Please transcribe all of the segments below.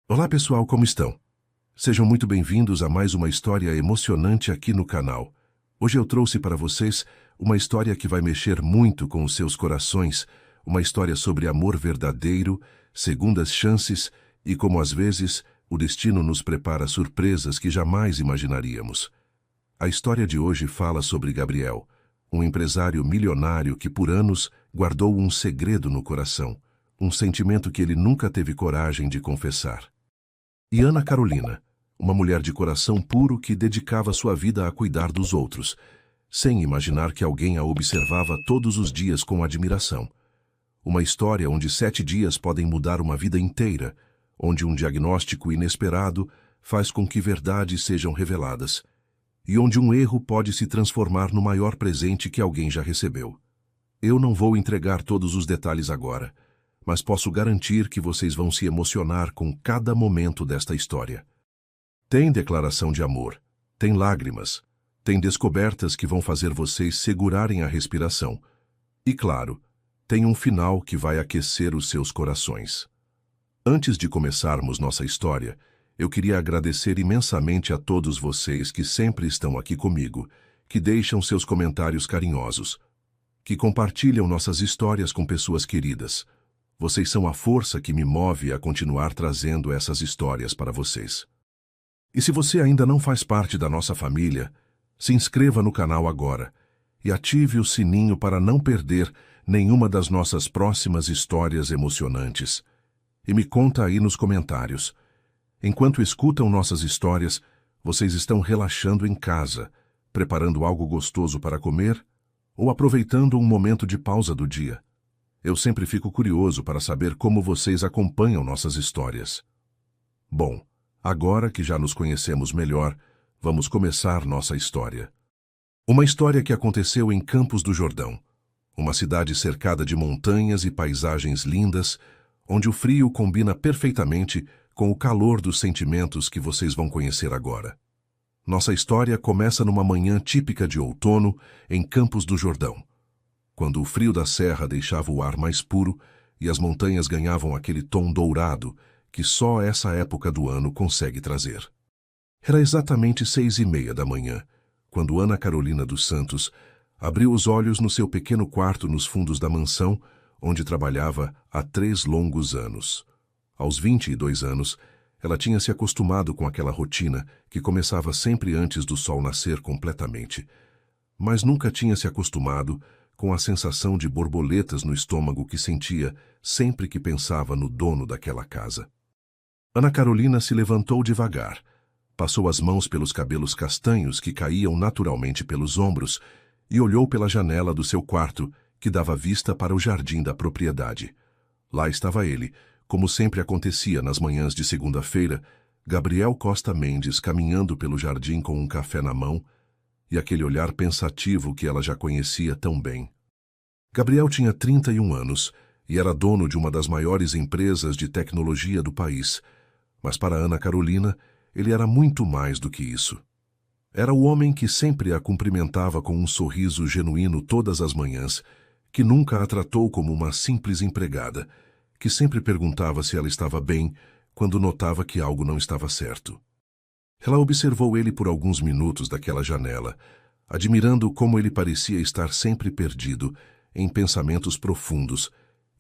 Olá pessoal, como estão? Sejam muito bem-vindos a mais uma história emocionante aqui no canal. Hoje eu trouxe para vocês uma história que vai mexer muito com os seus corações, uma história sobre amor verdadeiro, segundas chances e como às vezes o destino nos prepara surpresas que jamais imaginaríamos. A história de hoje fala sobre Gabriel, um empresário milionário que por anos guardou um segredo no coração, um sentimento que ele nunca teve coragem de confessar. E Ana Carolina, uma mulher de coração puro que dedicava sua vida a cuidar dos outros, sem imaginar que alguém a observava todos os dias com admiração. Uma história onde 7 dias podem mudar uma vida inteira, onde um diagnóstico inesperado faz com que verdades sejam reveladas, e onde um erro pode se transformar no maior presente que alguém já recebeu. Eu não vou entregar todos os detalhes agora, mas posso garantir que vocês vão se emocionar com cada momento desta história. Tem declaração de amor, tem lágrimas, tem descobertas que vão fazer vocês segurarem a respiração. E claro, tem um final que vai aquecer os seus corações. Antes de começarmos nossa história, eu queria agradecer imensamente a todos vocês que sempre estão aqui comigo, que deixam seus comentários carinhosos, que compartilham nossas histórias com pessoas queridas. Vocês são a força que me move a continuar trazendo essas histórias para vocês. E se você ainda não faz parte da nossa família, se inscreva no canal agora e ative o sininho para não perder nenhuma das nossas próximas histórias emocionantes. E me conta aí nos comentários. Enquanto escutam nossas histórias, vocês estão relaxando em casa, preparando algo gostoso para comer ou aproveitando um momento de pausa do dia. Eu sempre fico curioso para saber como vocês acompanham nossas histórias. Bom, agora que já nos conhecemos melhor, vamos começar nossa história. Uma história que aconteceu em Campos do Jordão, uma cidade cercada de montanhas e paisagens lindas, onde o frio combina perfeitamente com o calor dos sentimentos que vocês vão conhecer agora. Nossa história começa numa manhã típica de outono em Campos do Jordão, quando o frio da serra deixava o ar mais puro e as montanhas ganhavam aquele tom dourado que só essa época do ano consegue trazer. Era exatamente 6:30 da manhã, quando Ana Carolina dos Santos abriu os olhos no seu pequeno quarto nos fundos da mansão, onde trabalhava há 3 longos anos. Aos 22 anos, ela tinha se acostumado com aquela rotina que começava sempre antes do sol nascer completamente, mas nunca tinha se acostumado com a sensação de borboletas no estômago que sentia sempre que pensava no dono daquela casa. Ana Carolina se levantou devagar, passou as mãos pelos cabelos castanhos que caíam naturalmente pelos ombros e olhou pela janela do seu quarto, que dava vista para o jardim da propriedade. Lá estava ele, como sempre acontecia nas manhãs de segunda-feira, Gabriel Costa Mendes caminhando pelo jardim com um café na mão, e aquele olhar pensativo que ela já conhecia tão bem. Gabriel tinha 31 anos e era dono de uma das maiores empresas de tecnologia do país, mas para Ana Carolina ele era muito mais do que isso. Era o homem que sempre a cumprimentava com um sorriso genuíno todas as manhãs, que nunca a tratou como uma simples empregada, que sempre perguntava se ela estava bem quando notava que algo não estava certo. Ela observou ele por alguns minutos daquela janela, admirando como ele parecia estar sempre perdido em pensamentos profundos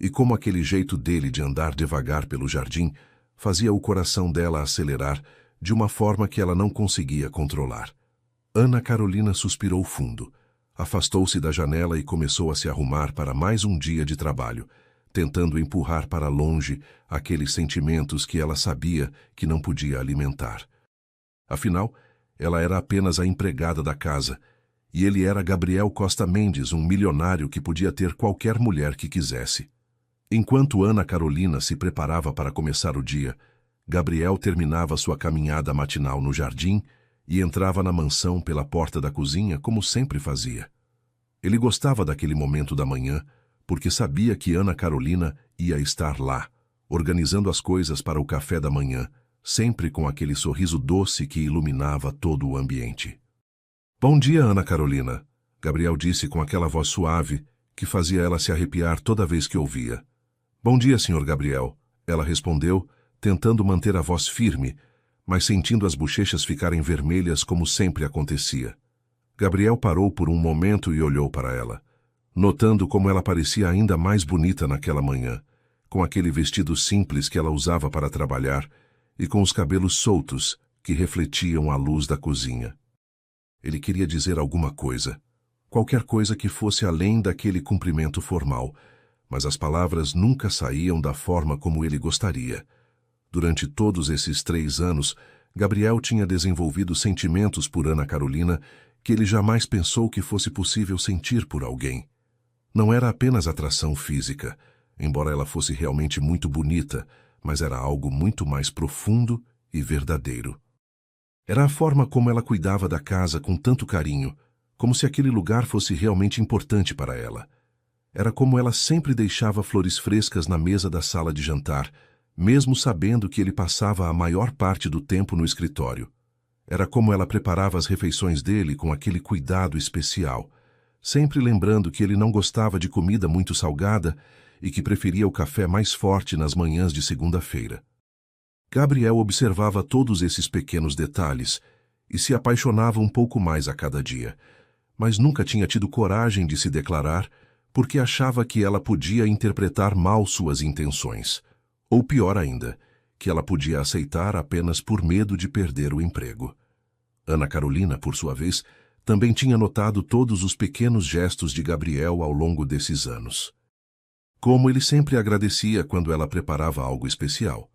e como aquele jeito dele de andar devagar pelo jardim fazia o coração dela acelerar de uma forma que ela não conseguia controlar. Ana Carolina suspirou fundo, afastou-se da janela e começou a se arrumar para mais um dia de trabalho, tentando empurrar para longe aqueles sentimentos que ela sabia que não podia alimentar. Afinal, ela era apenas a empregada da casa, e ele era Gabriel Costa Mendes, um milionário que podia ter qualquer mulher que quisesse. Enquanto Ana Carolina se preparava para começar o dia, Gabriel terminava sua caminhada matinal no jardim e entrava na mansão pela porta da cozinha como sempre fazia. Ele gostava daquele momento da manhã, porque sabia que Ana Carolina ia estar lá, organizando as coisas para o café da manhã, sempre com aquele sorriso doce que iluminava todo o ambiente. "Bom dia, Ana Carolina", Gabriel disse com aquela voz suave que fazia ela se arrepiar toda vez que ouvia. "Bom dia, Sr. Gabriel", ela respondeu, tentando manter a voz firme, mas sentindo as bochechas ficarem vermelhas como sempre acontecia. Gabriel parou por um momento e olhou para ela, notando como ela parecia ainda mais bonita naquela manhã, com aquele vestido simples que ela usava para trabalhar e com os cabelos soltos que refletiam a luz da cozinha. Ele queria dizer alguma coisa, qualquer coisa que fosse além daquele cumprimento formal, mas as palavras nunca saíam da forma como ele gostaria. Durante todos esses 3 anos, Gabriel tinha desenvolvido sentimentos por Ana Carolina que ele jamais pensou que fosse possível sentir por alguém. Não era apenas atração física, embora ela fosse realmente muito bonita, mas era algo muito mais profundo e verdadeiro. Era a forma como ela cuidava da casa com tanto carinho, como se aquele lugar fosse realmente importante para ela. Era como ela sempre deixava flores frescas na mesa da sala de jantar, mesmo sabendo que ele passava a maior parte do tempo no escritório. Era como ela preparava as refeições dele com aquele cuidado especial, sempre lembrando que ele não gostava de comida muito salgada e que preferia o café mais forte nas manhãs de segunda-feira. Gabriel observava todos esses pequenos detalhes e se apaixonava um pouco mais a cada dia, mas nunca tinha tido coragem de se declarar porque achava que ela podia interpretar mal suas intenções, ou pior ainda, que ela podia aceitar apenas por medo de perder o emprego. Ana Carolina, por sua vez, também tinha notado todos os pequenos gestos de Gabriel ao longo desses anos. Como ele sempre agradecia quando ela preparava algo especial.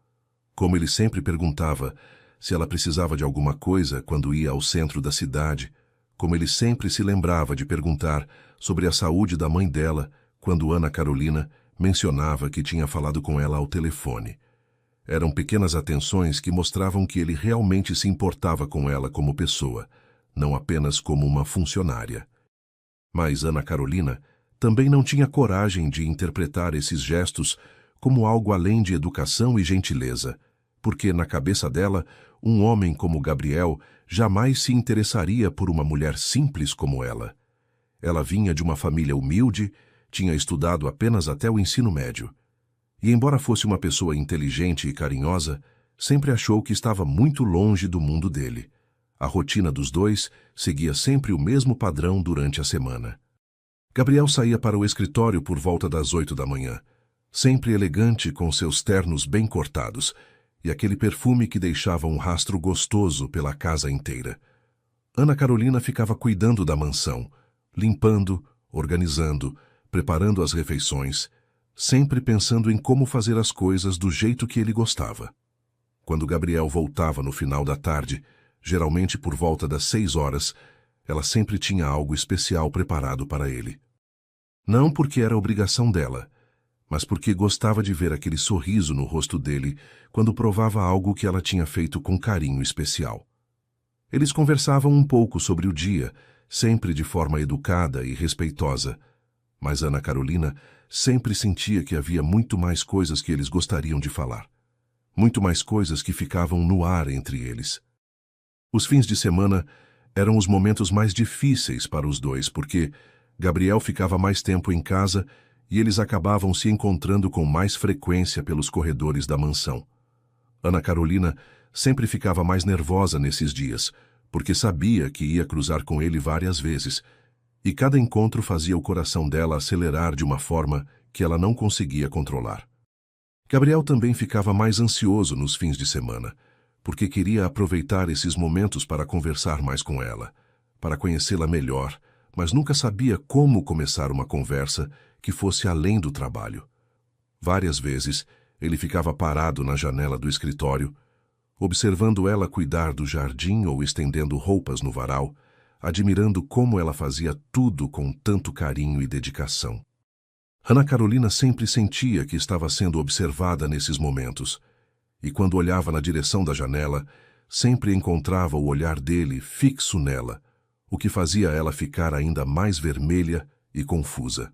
Como ele sempre perguntava se ela precisava de alguma coisa quando ia ao centro da cidade. Como ele sempre se lembrava de perguntar sobre a saúde da mãe dela quando Ana Carolina mencionava que tinha falado com ela ao telefone. Eram pequenas atenções que mostravam que ele realmente se importava com ela como pessoa, não apenas como uma funcionária. Mas Ana Carolina também não tinha coragem de interpretar esses gestos como algo além de educação e gentileza, porque na cabeça dela, um homem como Gabriel jamais se interessaria por uma mulher simples como ela. Ela vinha de uma família humilde, tinha estudado apenas até o ensino médio. E embora fosse uma pessoa inteligente e carinhosa, sempre achou que estava muito longe do mundo dele. A rotina dos dois seguia sempre o mesmo padrão durante a semana. Gabriel saía para o escritório por volta das 8 da manhã, sempre elegante com seus ternos bem cortados e aquele perfume que deixava um rastro gostoso pela casa inteira. Ana Carolina ficava cuidando da mansão, limpando, organizando, preparando as refeições, sempre pensando em como fazer as coisas do jeito que ele gostava. Quando Gabriel voltava no final da tarde, geralmente por volta das 6 horas, ela sempre tinha algo especial preparado para ele. Não porque era obrigação dela, mas porque gostava de ver aquele sorriso no rosto dele quando provava algo que ela tinha feito com carinho especial. Eles conversavam um pouco sobre o dia, sempre de forma educada e respeitosa, mas Ana Carolina sempre sentia que havia muito mais coisas que eles gostariam de falar. Muito mais coisas que ficavam no ar entre eles. Os fins de semana eram os momentos mais difíceis para os dois, porque Gabriel ficava mais tempo em casa e eles acabavam se encontrando com mais frequência pelos corredores da mansão. Ana Carolina sempre ficava mais nervosa nesses dias, porque sabia que ia cruzar com ele várias vezes, e cada encontro fazia o coração dela acelerar de uma forma que ela não conseguia controlar. Gabriel também ficava mais ansioso nos fins de semana, porque queria aproveitar esses momentos para conversar mais com ela, para conhecê-la melhor, mas nunca sabia como começar uma conversa que fosse além do trabalho. Várias vezes, ele ficava parado na janela do escritório, observando ela cuidar do jardim ou estendendo roupas no varal, admirando como ela fazia tudo com tanto carinho e dedicação. Ana Carolina sempre sentia que estava sendo observada nesses momentos, e quando olhava na direção da janela, sempre encontrava o olhar dele fixo nela, o que fazia ela ficar ainda mais vermelha e confusa.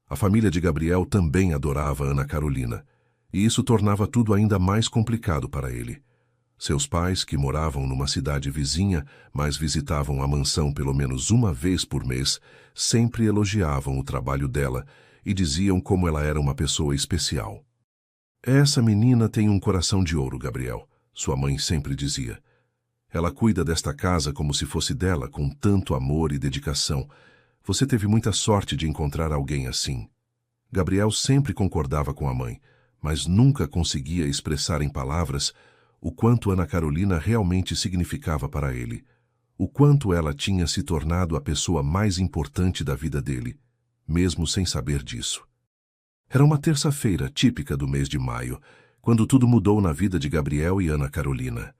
A família de Gabriel também adorava Ana Carolina, e isso tornava tudo ainda mais complicado para ele. Seus pais, que moravam numa cidade vizinha, mas visitavam a mansão pelo menos uma vez por mês, sempre elogiavam o trabalho dela e diziam como ela era uma pessoa especial. Essa menina tem um coração de ouro, Gabriel, sua mãe sempre dizia. Ela cuida desta casa como se fosse dela, com tanto amor e dedicação. Você teve muita sorte de encontrar alguém assim. Gabriel sempre concordava com a mãe, mas nunca conseguia expressar em palavras o quanto Ana Carolina realmente significava para ele, o quanto ela tinha se tornado a pessoa mais importante da vida dele, mesmo sem saber disso. Era uma terça-feira típica do mês de maio, quando tudo mudou na vida de Gabriel e Ana Carolina.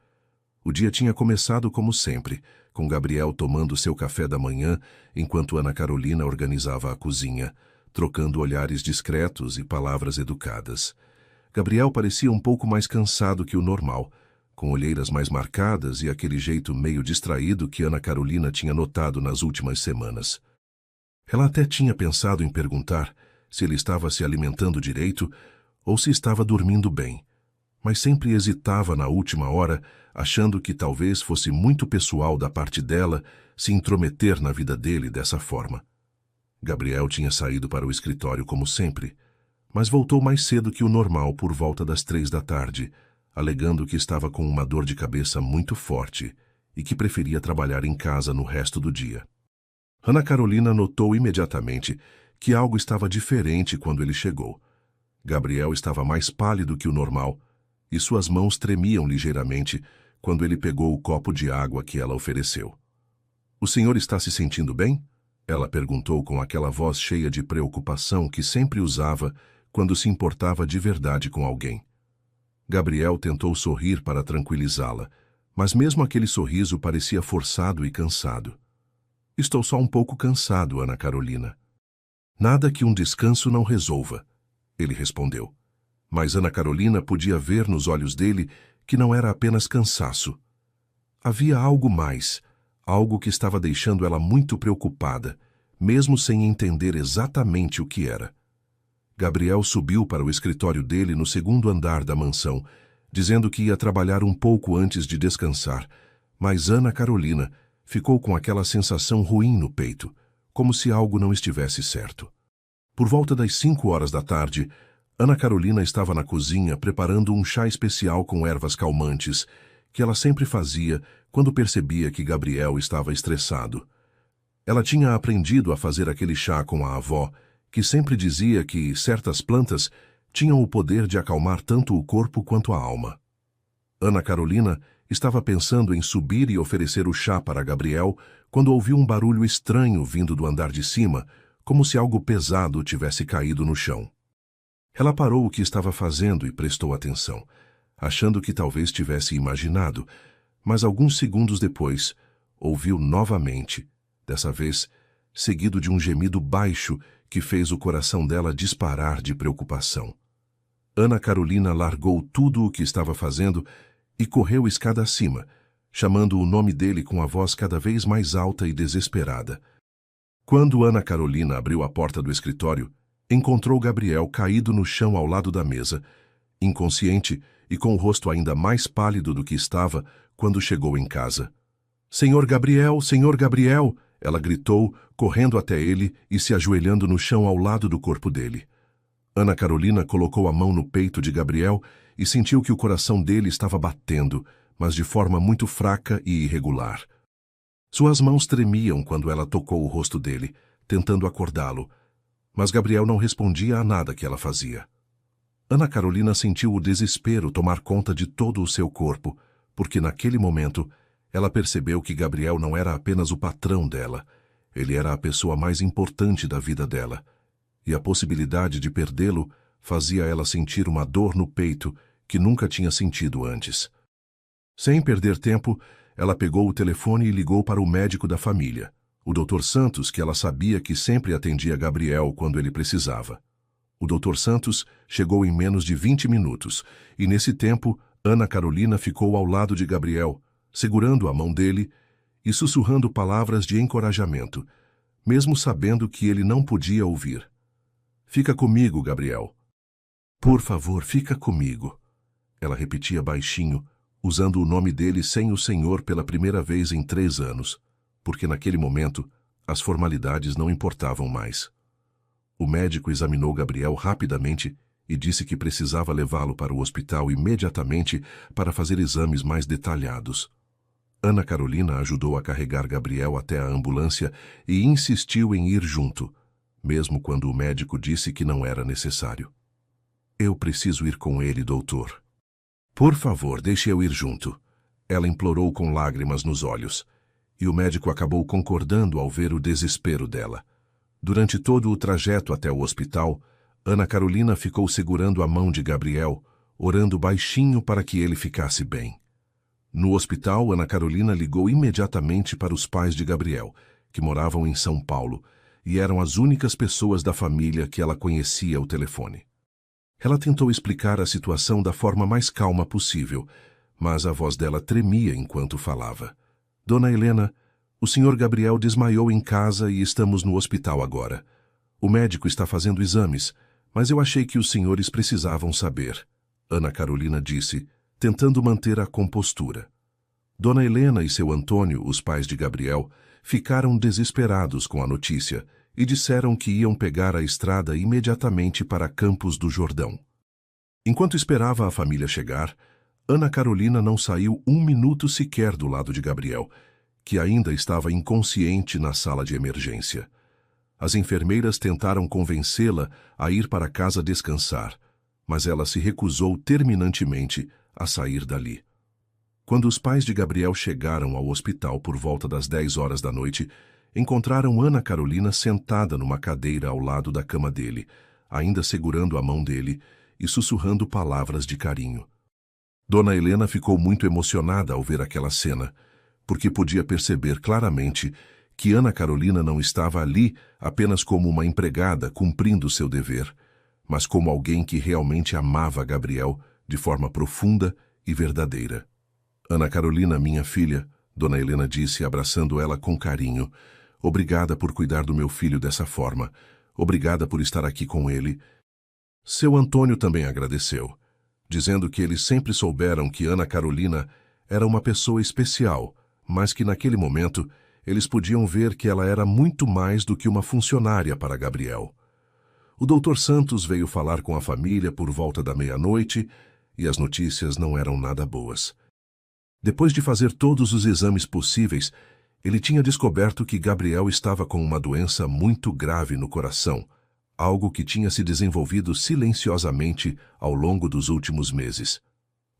O dia tinha começado como sempre, com Gabriel tomando seu café da manhã, enquanto Ana Carolina organizava a cozinha, trocando olhares discretos e palavras educadas. Gabriel parecia um pouco mais cansado que o normal, com olheiras mais marcadas e aquele jeito meio distraído que Ana Carolina tinha notado nas últimas semanas. Ela até tinha pensado em perguntar se ele estava se alimentando direito ou se estava dormindo bem, mas sempre hesitava na última hora, achando que talvez fosse muito pessoal da parte dela se intrometer na vida dele dessa forma. Gabriel tinha saído para o escritório como sempre, mas voltou mais cedo que o normal por volta das 3 da tarde, alegando que estava com uma dor de cabeça muito forte e que preferia trabalhar em casa no resto do dia. Ana Carolina notou imediatamente que algo estava diferente quando ele chegou. Gabriel estava mais pálido que o normal e suas mãos tremiam ligeiramente quando ele pegou o copo de água que ela ofereceu. "O senhor está se sentindo bem?" Ela perguntou com aquela voz cheia de preocupação que sempre usava quando se importava de verdade com alguém. Gabriel tentou sorrir para tranquilizá-la, mas mesmo aquele sorriso parecia forçado e cansado. "Estou só um pouco cansado, Ana Carolina." "Nada que um descanso não resolva", ele respondeu. Mas Ana Carolina podia ver nos olhos dele que não era apenas cansaço. Havia algo mais, algo que estava deixando ela muito preocupada, mesmo sem entender exatamente o que era. Gabriel subiu para o escritório dele no segundo andar da mansão, dizendo que ia trabalhar um pouco antes de descansar, mas Ana Carolina ficou com aquela sensação ruim no peito, como se algo não estivesse certo. Por volta das 5 horas da tarde, Ana Carolina estava na cozinha preparando um chá especial com ervas calmantes, que ela sempre fazia quando percebia que Gabriel estava estressado. Ela tinha aprendido a fazer aquele chá com a avó, que sempre dizia que certas plantas tinham o poder de acalmar tanto o corpo quanto a alma. Ana Carolina estava pensando em subir e oferecer o chá para Gabriel quando ouviu um barulho estranho vindo do andar de cima, como se algo pesado tivesse caído no chão. Ela parou o que estava fazendo e prestou atenção, achando que talvez tivesse imaginado, mas alguns segundos depois, ouviu novamente, dessa vez, seguido de um gemido baixo que fez o coração dela disparar de preocupação. Ana Carolina largou tudo o que estava fazendo e correu escada acima, chamando o nome dele com a voz cada vez mais alta e desesperada. Quando Ana Carolina abriu a porta do escritório, encontrou Gabriel caído no chão ao lado da mesa, inconsciente e com o rosto ainda mais pálido do que estava quando chegou em casa. Senhor Gabriel! Senhor Gabriel!" ela gritou, correndo até ele e se ajoelhando no chão ao lado do corpo dele. Ana Carolina colocou a mão no peito de Gabriel e sentiu que o coração dele estava batendo, mas de forma muito fraca e irregular. Suas mãos tremiam quando ela tocou o rosto dele, tentando acordá-lo, mas Gabriel não respondia a nada que ela fazia. Ana Carolina sentiu o desespero tomar conta de todo o seu corpo, porque naquele momento ela percebeu que Gabriel não era apenas o patrão dela, ele era a pessoa mais importante da vida dela, e a possibilidade de perdê-lo fazia ela sentir uma dor no peito que nunca tinha sentido antes. Sem perder tempo, ela pegou o telefone e ligou para o médico da família, o Dr. Santos, que ela sabia que sempre atendia Gabriel quando ele precisava. O Dr. Santos chegou em menos de 20 minutos, e nesse tempo, Ana Carolina ficou ao lado de Gabriel, segurando a mão dele e sussurrando palavras de encorajamento, mesmo sabendo que ele não podia ouvir. "Fica comigo, Gabriel. Por favor, fica comigo." Ela repetia baixinho, usando o nome dele sem o senhor pela primeira vez em 3 anos, porque naquele momento as formalidades não importavam mais. O médico examinou Gabriel rapidamente e disse que precisava levá-lo para o hospital imediatamente para fazer exames mais detalhados. Ana Carolina ajudou a carregar Gabriel até a ambulância e insistiu em ir junto, mesmo quando o médico disse que não era necessário. Eu preciso ir com ele, doutor. Por favor, deixe eu ir junto. Ela implorou com lágrimas nos olhos, e o médico acabou concordando ao ver o desespero dela. Durante todo o trajeto até o hospital, Ana Carolina ficou segurando a mão de Gabriel, orando baixinho para que ele ficasse bem. No hospital, Ana Carolina ligou imediatamente para os pais de Gabriel, que moravam em São Paulo, e eram as únicas pessoas da família que ela conhecia ao telefone. Ela tentou explicar a situação da forma mais calma possível, mas a voz dela tremia enquanto falava. Dona Helena, o senhor Gabriel desmaiou em casa e estamos no hospital agora. O médico está fazendo exames, mas eu achei que os senhores precisavam saber, Ana Carolina disse, tentando manter a compostura. Dona Helena e seu Antônio, os pais de Gabriel, ficaram desesperados com a notícia e disseram que iam pegar a estrada imediatamente para Campos do Jordão. Enquanto esperava a família chegar, Ana Carolina não saiu um minuto sequer do lado de Gabriel, que ainda estava inconsciente na sala de emergência. As enfermeiras tentaram convencê-la a ir para casa descansar, mas ela se recusou terminantemente a sair dali. Quando os pais de Gabriel chegaram ao hospital por volta das 10 horas da noite, encontraram Ana Carolina sentada numa cadeira ao lado da cama dele, ainda segurando a mão dele e sussurrando palavras de carinho. Dona Helena ficou muito emocionada ao ver aquela cena, porque podia perceber claramente que Ana Carolina não estava ali apenas como uma empregada cumprindo seu dever, mas como alguém que realmente amava Gabriel de forma profunda e verdadeira. Ana Carolina, minha filha, Dona Helena disse, abraçando ela com carinho, obrigada por cuidar do meu filho dessa forma, obrigada por estar aqui com ele. Seu Antônio também agradeceu, dizendo que eles sempre souberam que Ana Carolina era uma pessoa especial, mas que naquele momento eles podiam ver que ela era muito mais do que uma funcionária para Gabriel. O Dr. Santos veio falar com a família por volta da meia-noite e as notícias não eram nada boas. Depois de fazer todos os exames possíveis, ele tinha descoberto que Gabriel estava com uma doença muito grave no coração, algo que tinha se desenvolvido silenciosamente ao longo dos últimos meses.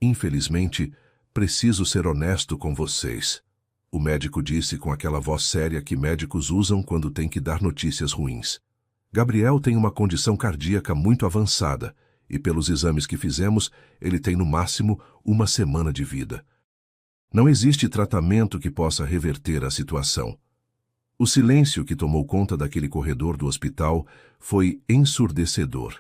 Infelizmente, preciso ser honesto com vocês, o médico disse com aquela voz séria que médicos usam quando têm que dar notícias ruins. Gabriel tem uma condição cardíaca muito avançada e, pelos exames que fizemos, ele tem no máximo 1 semana de vida. Não existe tratamento que possa reverter a situação. O silêncio que tomou conta daquele corredor do hospital foi ensurdecedor.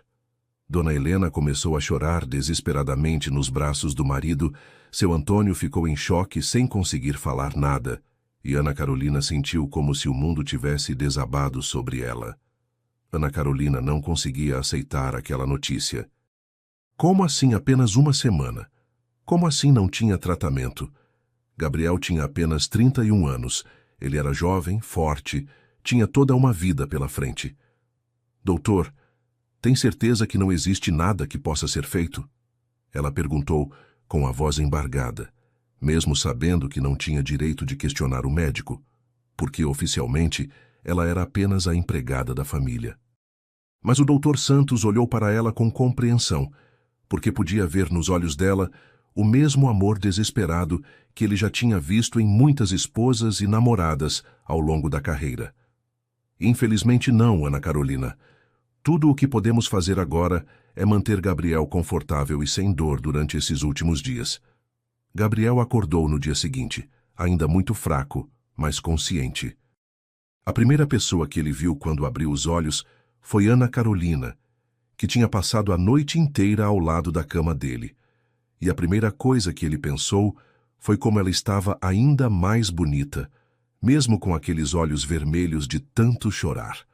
Dona Helena começou a chorar desesperadamente nos braços do marido, seu Antônio ficou em choque sem conseguir falar nada, e Ana Carolina sentiu como se o mundo tivesse desabado sobre ela. Ana Carolina não conseguia aceitar aquela notícia. Como assim apenas 1 semana? Como assim não tinha tratamento? Gabriel tinha apenas 31 anos. Ele era jovem, forte, tinha toda uma vida pela frente. Doutor, tem certeza que não existe nada que possa ser feito? Ela perguntou com a voz embargada, mesmo sabendo que não tinha direito de questionar o médico, porque oficialmente ela era apenas a empregada da família. Mas o Dr. Santos olhou para ela com compreensão, porque podia ver nos olhos dela o mesmo amor desesperado que ele já tinha visto em muitas esposas e namoradas ao longo da carreira. Infelizmente não, Ana Carolina. Tudo o que podemos fazer agora é manter Gabriel confortável e sem dor durante esses últimos dias. Gabriel acordou no dia seguinte, ainda muito fraco, mas consciente. A primeira pessoa que ele viu quando abriu os olhos foi Ana Carolina, que tinha passado a noite inteira ao lado da cama dele. E a primeira coisa que ele pensou foi como ela estava ainda mais bonita, mesmo com aqueles olhos vermelhos de tanto chorar.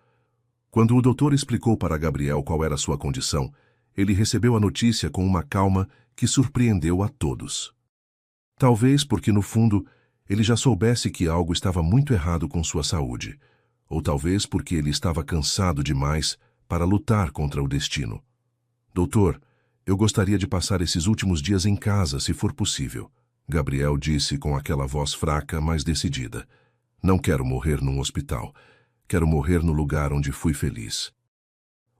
Quando o doutor explicou para Gabriel qual era sua condição, ele recebeu a notícia com uma calma que surpreendeu a todos. Talvez porque, no fundo, ele já soubesse que algo estava muito errado com sua saúde, ou talvez porque ele estava cansado demais para lutar contra o destino. Doutor, eu gostaria de passar esses últimos dias em casa, se for possível. Gabriel disse com aquela voz fraca, mas decidida. Não quero morrer num hospital. Quero morrer no lugar onde fui feliz.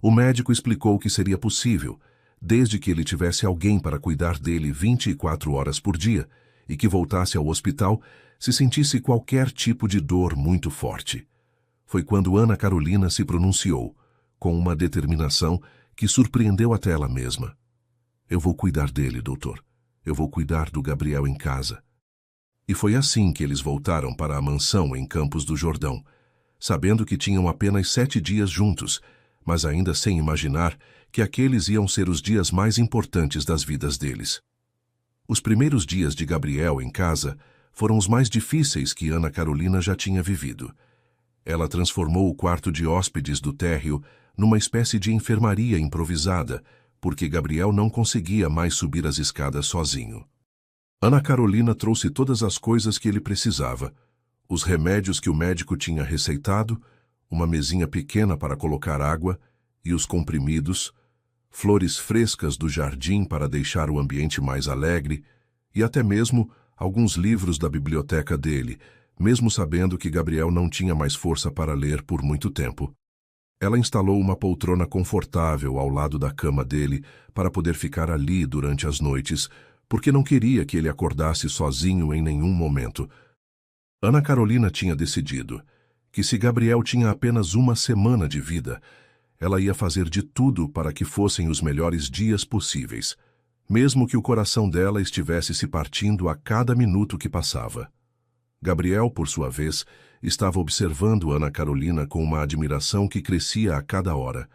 O médico explicou que seria possível, desde que ele tivesse alguém para cuidar dele 24 horas por dia e que voltasse ao hospital se sentisse qualquer tipo de dor muito forte. Foi quando Ana Carolina se pronunciou, com uma determinação que surpreendeu até ela mesma. Eu vou cuidar dele, doutor. Eu vou cuidar do Gabriel em casa. E foi assim que eles voltaram para a mansão em Campos do Jordão, sabendo que tinham apenas 7 dias juntos, mas ainda sem imaginar que aqueles iam ser os dias mais importantes das vidas deles. Os primeiros dias de Gabriel em casa foram os mais difíceis que Ana Carolina já tinha vivido. Ela transformou o quarto de hóspedes do térreo numa espécie de enfermaria improvisada, porque Gabriel não conseguia mais subir as escadas sozinho. Ana Carolina trouxe todas as coisas que ele precisava, os remédios que o médico tinha receitado, uma mesinha pequena para colocar água e os comprimidos, flores frescas do jardim para deixar o ambiente mais alegre e até mesmo alguns livros da biblioteca dele, mesmo sabendo que Gabriel não tinha mais força para ler por muito tempo. Ela instalou uma poltrona confortável ao lado da cama dele para poder ficar ali durante as noites, porque não queria que ele acordasse sozinho em nenhum momento. Ana Carolina tinha decidido que se Gabriel tinha apenas uma semana de vida, ela ia fazer de tudo para que fossem os melhores dias possíveis, mesmo que o coração dela estivesse se partindo a cada minuto que passava. Gabriel, por sua vez, estava observando Ana Carolina com uma admiração que crescia a cada hora.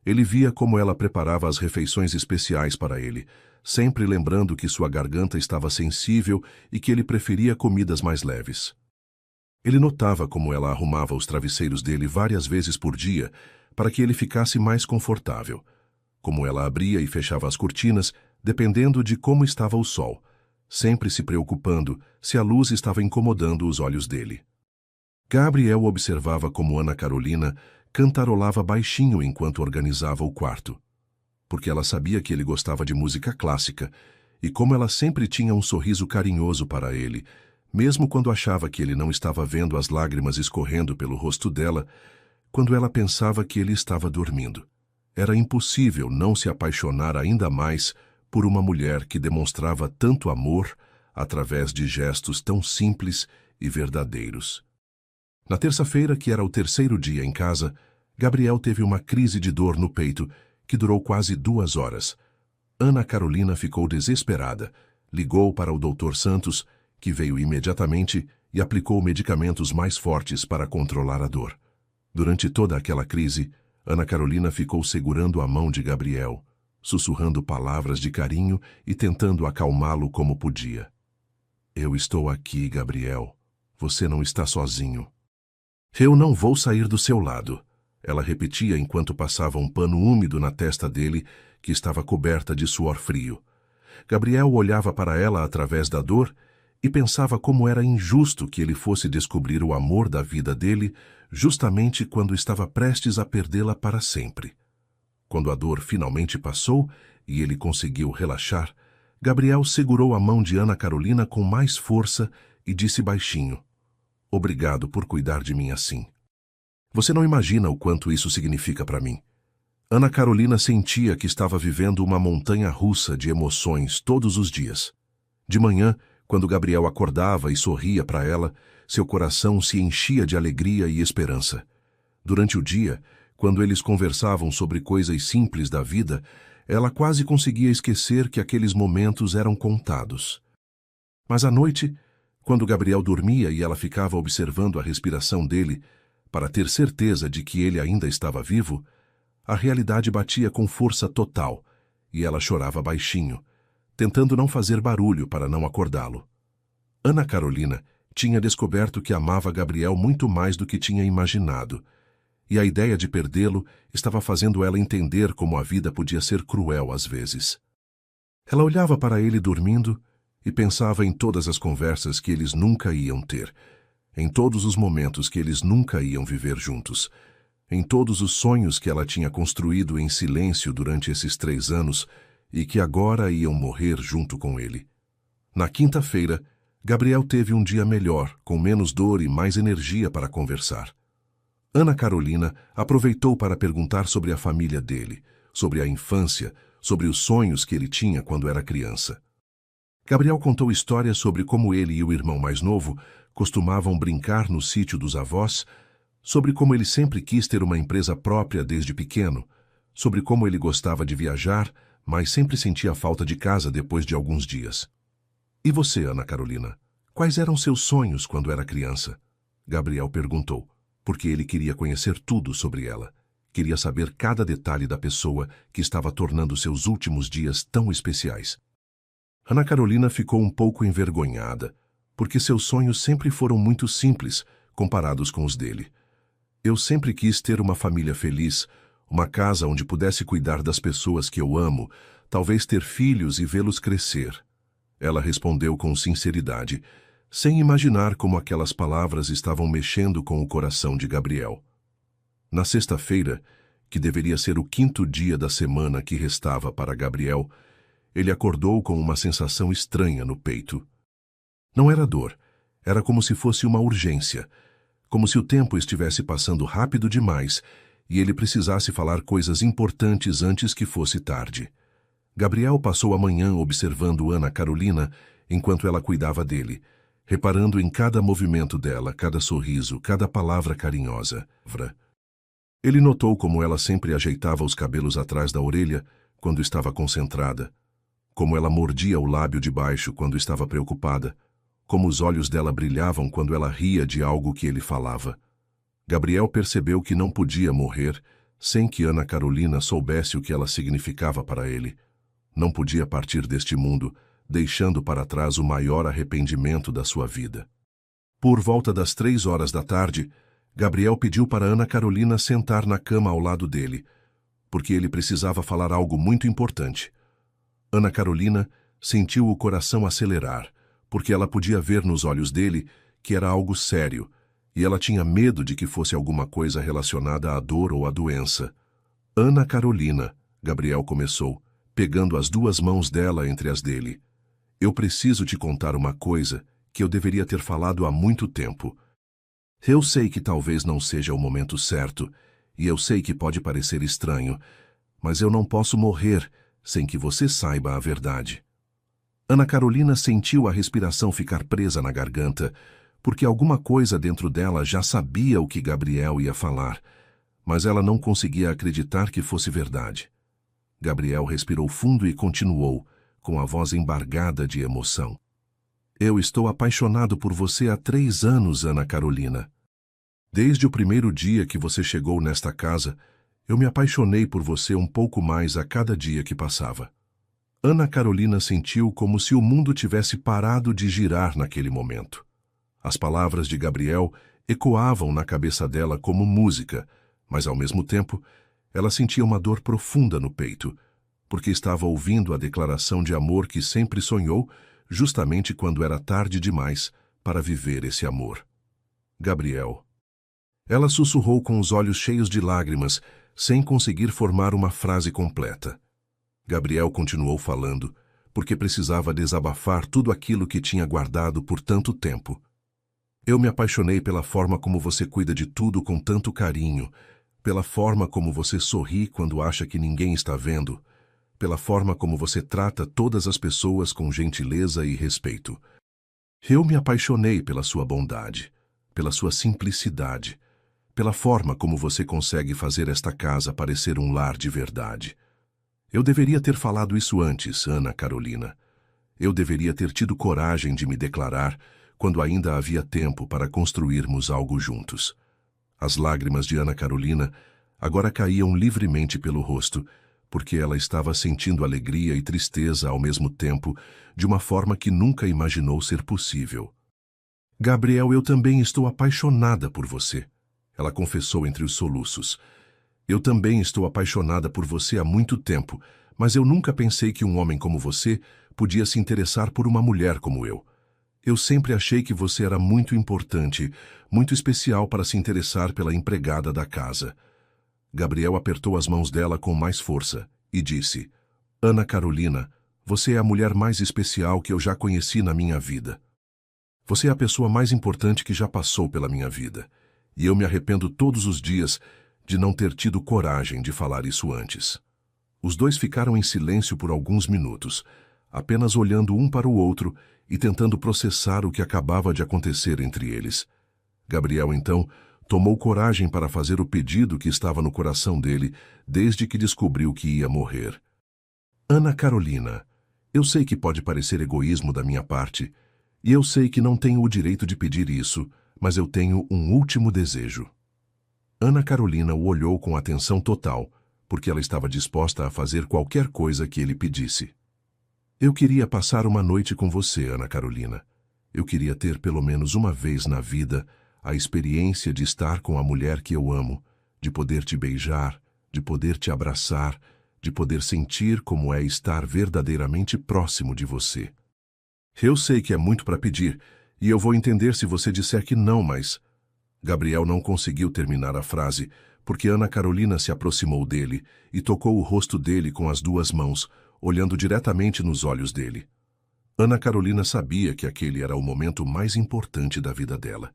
Ele via como ela preparava as refeições especiais para ele, sempre lembrando que sua garganta estava sensível e que ele preferia comidas mais leves. Ele notava como ela arrumava os travesseiros dele várias vezes por dia para que ele ficasse mais confortável, como ela abria e fechava as cortinas, dependendo de como estava o sol, sempre se preocupando se a luz estava incomodando os olhos dele. Gabriel observava como Ana Carolina cantarolava baixinho enquanto organizava o quarto, porque ela sabia que ele gostava de música clássica e como ela sempre tinha um sorriso carinhoso para ele, mesmo quando achava que ele não estava vendo as lágrimas escorrendo pelo rosto dela, quando ela pensava que ele estava dormindo. Era impossível não se apaixonar ainda mais por uma mulher que demonstrava tanto amor através de gestos tão simples e verdadeiros. Na terça-feira, que era o terceiro dia em casa, Gabriel teve uma crise de dor no peito que durou quase 2 horas. Ana Carolina ficou desesperada, ligou para o Dr. Santos, que veio imediatamente e aplicou medicamentos mais fortes para controlar a dor. Durante toda aquela crise, Ana Carolina ficou segurando a mão de Gabriel, sussurrando palavras de carinho e tentando acalmá-lo como podia. Eu estou aqui, Gabriel. Você não está sozinho. Eu não vou sair do seu lado, ela repetia enquanto passava um pano úmido na testa dele, que estava coberta de suor frio. Gabriel olhava para ela através da dor e pensava como era injusto que ele fosse descobrir o amor da vida dele justamente quando estava prestes a perdê-la para sempre. Quando a dor finalmente passou e ele conseguiu relaxar, Gabriel segurou a mão de Ana Carolina com mais força e disse baixinho: Obrigado por cuidar de mim assim. Você não imagina o quanto isso significa para mim. Ana Carolina sentia que estava vivendo uma montanha-russa de emoções todos os dias. De manhã, quando Gabriel acordava e sorria para ela, seu coração se enchia de alegria e esperança. Durante o dia, quando eles conversavam sobre coisas simples da vida, ela quase conseguia esquecer que aqueles momentos eram contados. Mas à noite, quando Gabriel dormia e ela ficava observando a respiração dele, para ter certeza de que ele ainda estava vivo, a realidade batia com força total e ela chorava baixinho, tentando não fazer barulho para não acordá-lo. Ana Carolina tinha descoberto que amava Gabriel muito mais do que tinha imaginado, e a ideia de perdê-lo estava fazendo ela entender como a vida podia ser cruel às vezes. Ela olhava para ele dormindo e pensava em todas as conversas que eles nunca iam ter, em todos os momentos que eles nunca iam viver juntos. em todos os sonhos que ela tinha construído em silêncio durante esses 3 anos e que agora iam morrer junto com ele. Na quinta-feira, Gabriel teve um dia melhor, com menos dor e mais energia para conversar. Ana Carolina aproveitou para perguntar sobre a família dele, sobre a infância, sobre os sonhos que ele tinha quando era criança. Gabriel contou histórias sobre como ele e o irmão mais novo costumavam brincar no sítio dos avós, sobre como ele sempre quis ter uma empresa própria desde pequeno, sobre como ele gostava de viajar, mas sempre sentia falta de casa depois de alguns dias. E você, Ana Carolina, quais eram seus sonhos quando era criança? Gabriel perguntou, porque ele queria conhecer tudo sobre ela. Queria saber cada detalhe da pessoa que estava tornando seus últimos dias tão especiais. Ana Carolina ficou um pouco envergonhada, porque seus sonhos sempre foram muito simples, comparados com os dele. Eu sempre quis ter uma família feliz, uma casa onde pudesse cuidar das pessoas que eu amo, talvez ter filhos e vê-los crescer. Ela respondeu com sinceridade, sem imaginar como aquelas palavras estavam mexendo com o coração de Gabriel. Na sexta-feira, que deveria ser o 5º dia da semana que restava para Gabriel, ele acordou com uma sensação estranha no peito. Não era dor, era como se fosse uma urgência, como se o tempo estivesse passando rápido demais e ele precisasse falar coisas importantes antes que fosse tarde. Gabriel passou a manhã observando Ana Carolina enquanto ela cuidava dele, reparando em cada movimento dela, cada sorriso, cada palavra carinhosa. Ele notou como ela sempre ajeitava os cabelos atrás da orelha quando estava concentrada, como ela mordia o lábio de baixo quando estava preocupada, como os olhos dela brilhavam quando ela ria de algo que ele falava. Gabriel percebeu que não podia morrer sem que Ana Carolina soubesse o que ela significava para ele. Não podia partir deste mundo, deixando para trás o maior arrependimento da sua vida. Por volta das 3 horas da tarde, Gabriel pediu para Ana Carolina sentar na cama ao lado dele, porque ele precisava falar algo muito importante. Ana Carolina sentiu o coração acelerar, porque ela podia ver nos olhos dele que era algo sério, e ela tinha medo de que fosse alguma coisa relacionada à dor ou à doença. Ana Carolina, Gabriel começou, pegando as 2 mãos dela entre as dele. Eu preciso te contar uma coisa que eu deveria ter falado há muito tempo. Eu sei que talvez não seja o momento certo, e eu sei que pode parecer estranho, mas eu não posso morrer sem que você saiba a verdade. Ana Carolina sentiu a respiração ficar presa na garganta, porque alguma coisa dentro dela já sabia o que Gabriel ia falar, mas ela não conseguia acreditar que fosse verdade. Gabriel respirou fundo e continuou, com a voz embargada de emoção. Eu estou apaixonado por você há 3 anos, Ana Carolina. Desde o primeiro dia que você chegou nesta casa, eu me apaixonei por você um pouco mais a cada dia que passava. Ana Carolina sentiu como se o mundo tivesse parado de girar naquele momento. As palavras de Gabriel ecoavam na cabeça dela como música, mas ao mesmo tempo, ela sentia uma dor profunda no peito, porque estava ouvindo a declaração de amor que sempre sonhou, justamente quando era tarde demais para viver esse amor. Gabriel. Ela sussurrou com os olhos cheios de lágrimas, sem conseguir formar uma frase completa. Gabriel continuou falando, porque precisava desabafar tudo aquilo que tinha guardado por tanto tempo. Eu me apaixonei pela forma como você cuida de tudo com tanto carinho, pela forma como você sorri quando acha que ninguém está vendo, pela forma como você trata todas as pessoas com gentileza e respeito. Eu me apaixonei pela sua bondade, pela sua simplicidade, pela forma como você consegue fazer esta casa parecer um lar de verdade. Eu deveria ter falado isso antes, Ana Carolina. Eu deveria ter tido coragem de me declarar quando ainda havia tempo para construirmos algo juntos. As lágrimas de Ana Carolina agora caíam livremente pelo rosto, porque ela estava sentindo alegria e tristeza ao mesmo tempo, de uma forma que nunca imaginou ser possível. Gabriel, eu também estou apaixonada por você. Ela confessou entre os soluços. Eu também estou apaixonada por você há muito tempo, mas eu nunca pensei que um homem como você podia se interessar por uma mulher como eu. Eu sempre achei que você era muito importante, muito especial para se interessar pela empregada da casa. Gabriel apertou as mãos dela com mais força e disse: Ana Carolina, você é a mulher mais especial que eu já conheci na minha vida. Você é a pessoa mais importante que já passou pela minha vida, e eu me arrependo todos os dias de não ter tido coragem de falar isso antes. Os dois ficaram em silêncio por alguns minutos, apenas olhando um para o outro e tentando processar o que acabava de acontecer entre eles. Gabriel, então, tomou coragem para fazer o pedido que estava no coração dele desde que descobriu que ia morrer. Ana Carolina, eu sei que pode parecer egoísmo da minha parte, e eu sei que não tenho o direito de pedir isso, mas eu tenho um último desejo. Ana Carolina o olhou com atenção total, porque ela estava disposta a fazer qualquer coisa que ele pedisse. Eu queria passar uma noite com você, Ana Carolina. Eu queria ter pelo menos uma vez na vida a experiência de estar com a mulher que eu amo, de poder te beijar, de poder te abraçar, de poder sentir como é estar verdadeiramente próximo de você. Eu sei que é muito para pedir, e eu vou entender se você disser que não, mas... Gabriel não conseguiu terminar a frase, porque Ana Carolina se aproximou dele e tocou o rosto dele com as duas mãos, olhando diretamente nos olhos dele. Ana Carolina sabia que aquele era o momento mais importante da vida dela.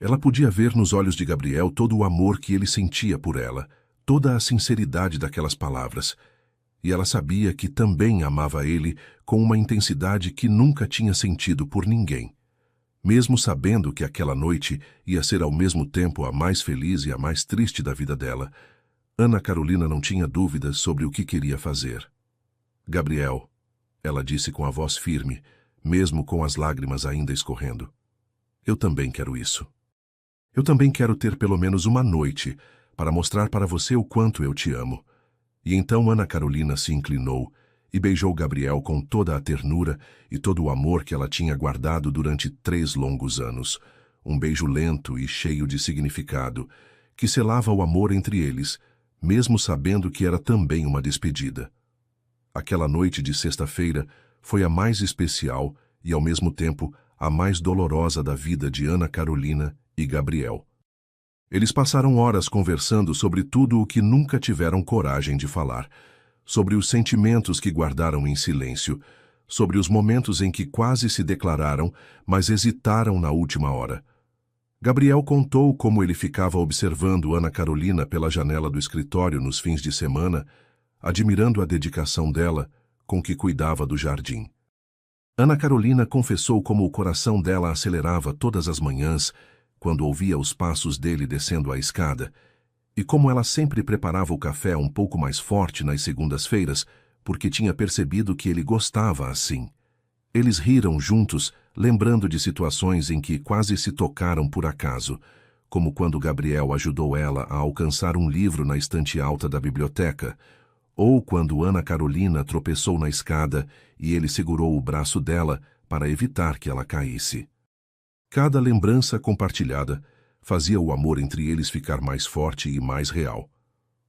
Ela podia ver nos olhos de Gabriel todo o amor que ele sentia por ela, toda a sinceridade daquelas palavras, e ela sabia que também amava ele com uma intensidade que nunca tinha sentido por ninguém. Mesmo sabendo que aquela noite ia ser ao mesmo tempo a mais feliz e a mais triste da vida dela, Ana Carolina não tinha dúvidas sobre o que queria fazer. Gabriel, ela disse com a voz firme, mesmo com as lágrimas ainda escorrendo. Eu também quero isso. Eu também quero ter pelo menos uma noite para mostrar para você o quanto eu te amo. E então Ana Carolina se inclinou e beijou Gabriel com toda a ternura e todo o amor que ela tinha guardado durante 3 longos anos. Um beijo lento e cheio de significado, que selava o amor entre eles, mesmo sabendo que era também uma despedida. Aquela noite de sexta-feira foi a mais especial e, ao mesmo tempo, a mais dolorosa da vida de Ana Carolina e Gabriel. Eles passaram horas conversando sobre tudo o que nunca tiveram coragem de falar, sobre os sentimentos que guardaram em silêncio, sobre os momentos em que quase se declararam, mas hesitaram na última hora. Gabriel contou como ele ficava observando Ana Carolina pela janela do escritório nos fins de semana, admirando a dedicação dela com que cuidava do jardim. Ana Carolina confessou como o coração dela acelerava todas as manhãs quando ouvia os passos dele descendo a escada, e como ela sempre preparava o café um pouco mais forte nas segundas-feiras, porque tinha percebido que ele gostava assim. Eles riram juntos, lembrando de situações em que quase se tocaram por acaso, como quando Gabriel ajudou ela a alcançar um livro na estante alta da biblioteca, ou quando Ana Carolina tropeçou na escada e ele segurou o braço dela para evitar que ela caísse. Cada lembrança compartilhada fazia o amor entre eles ficar mais forte e mais real.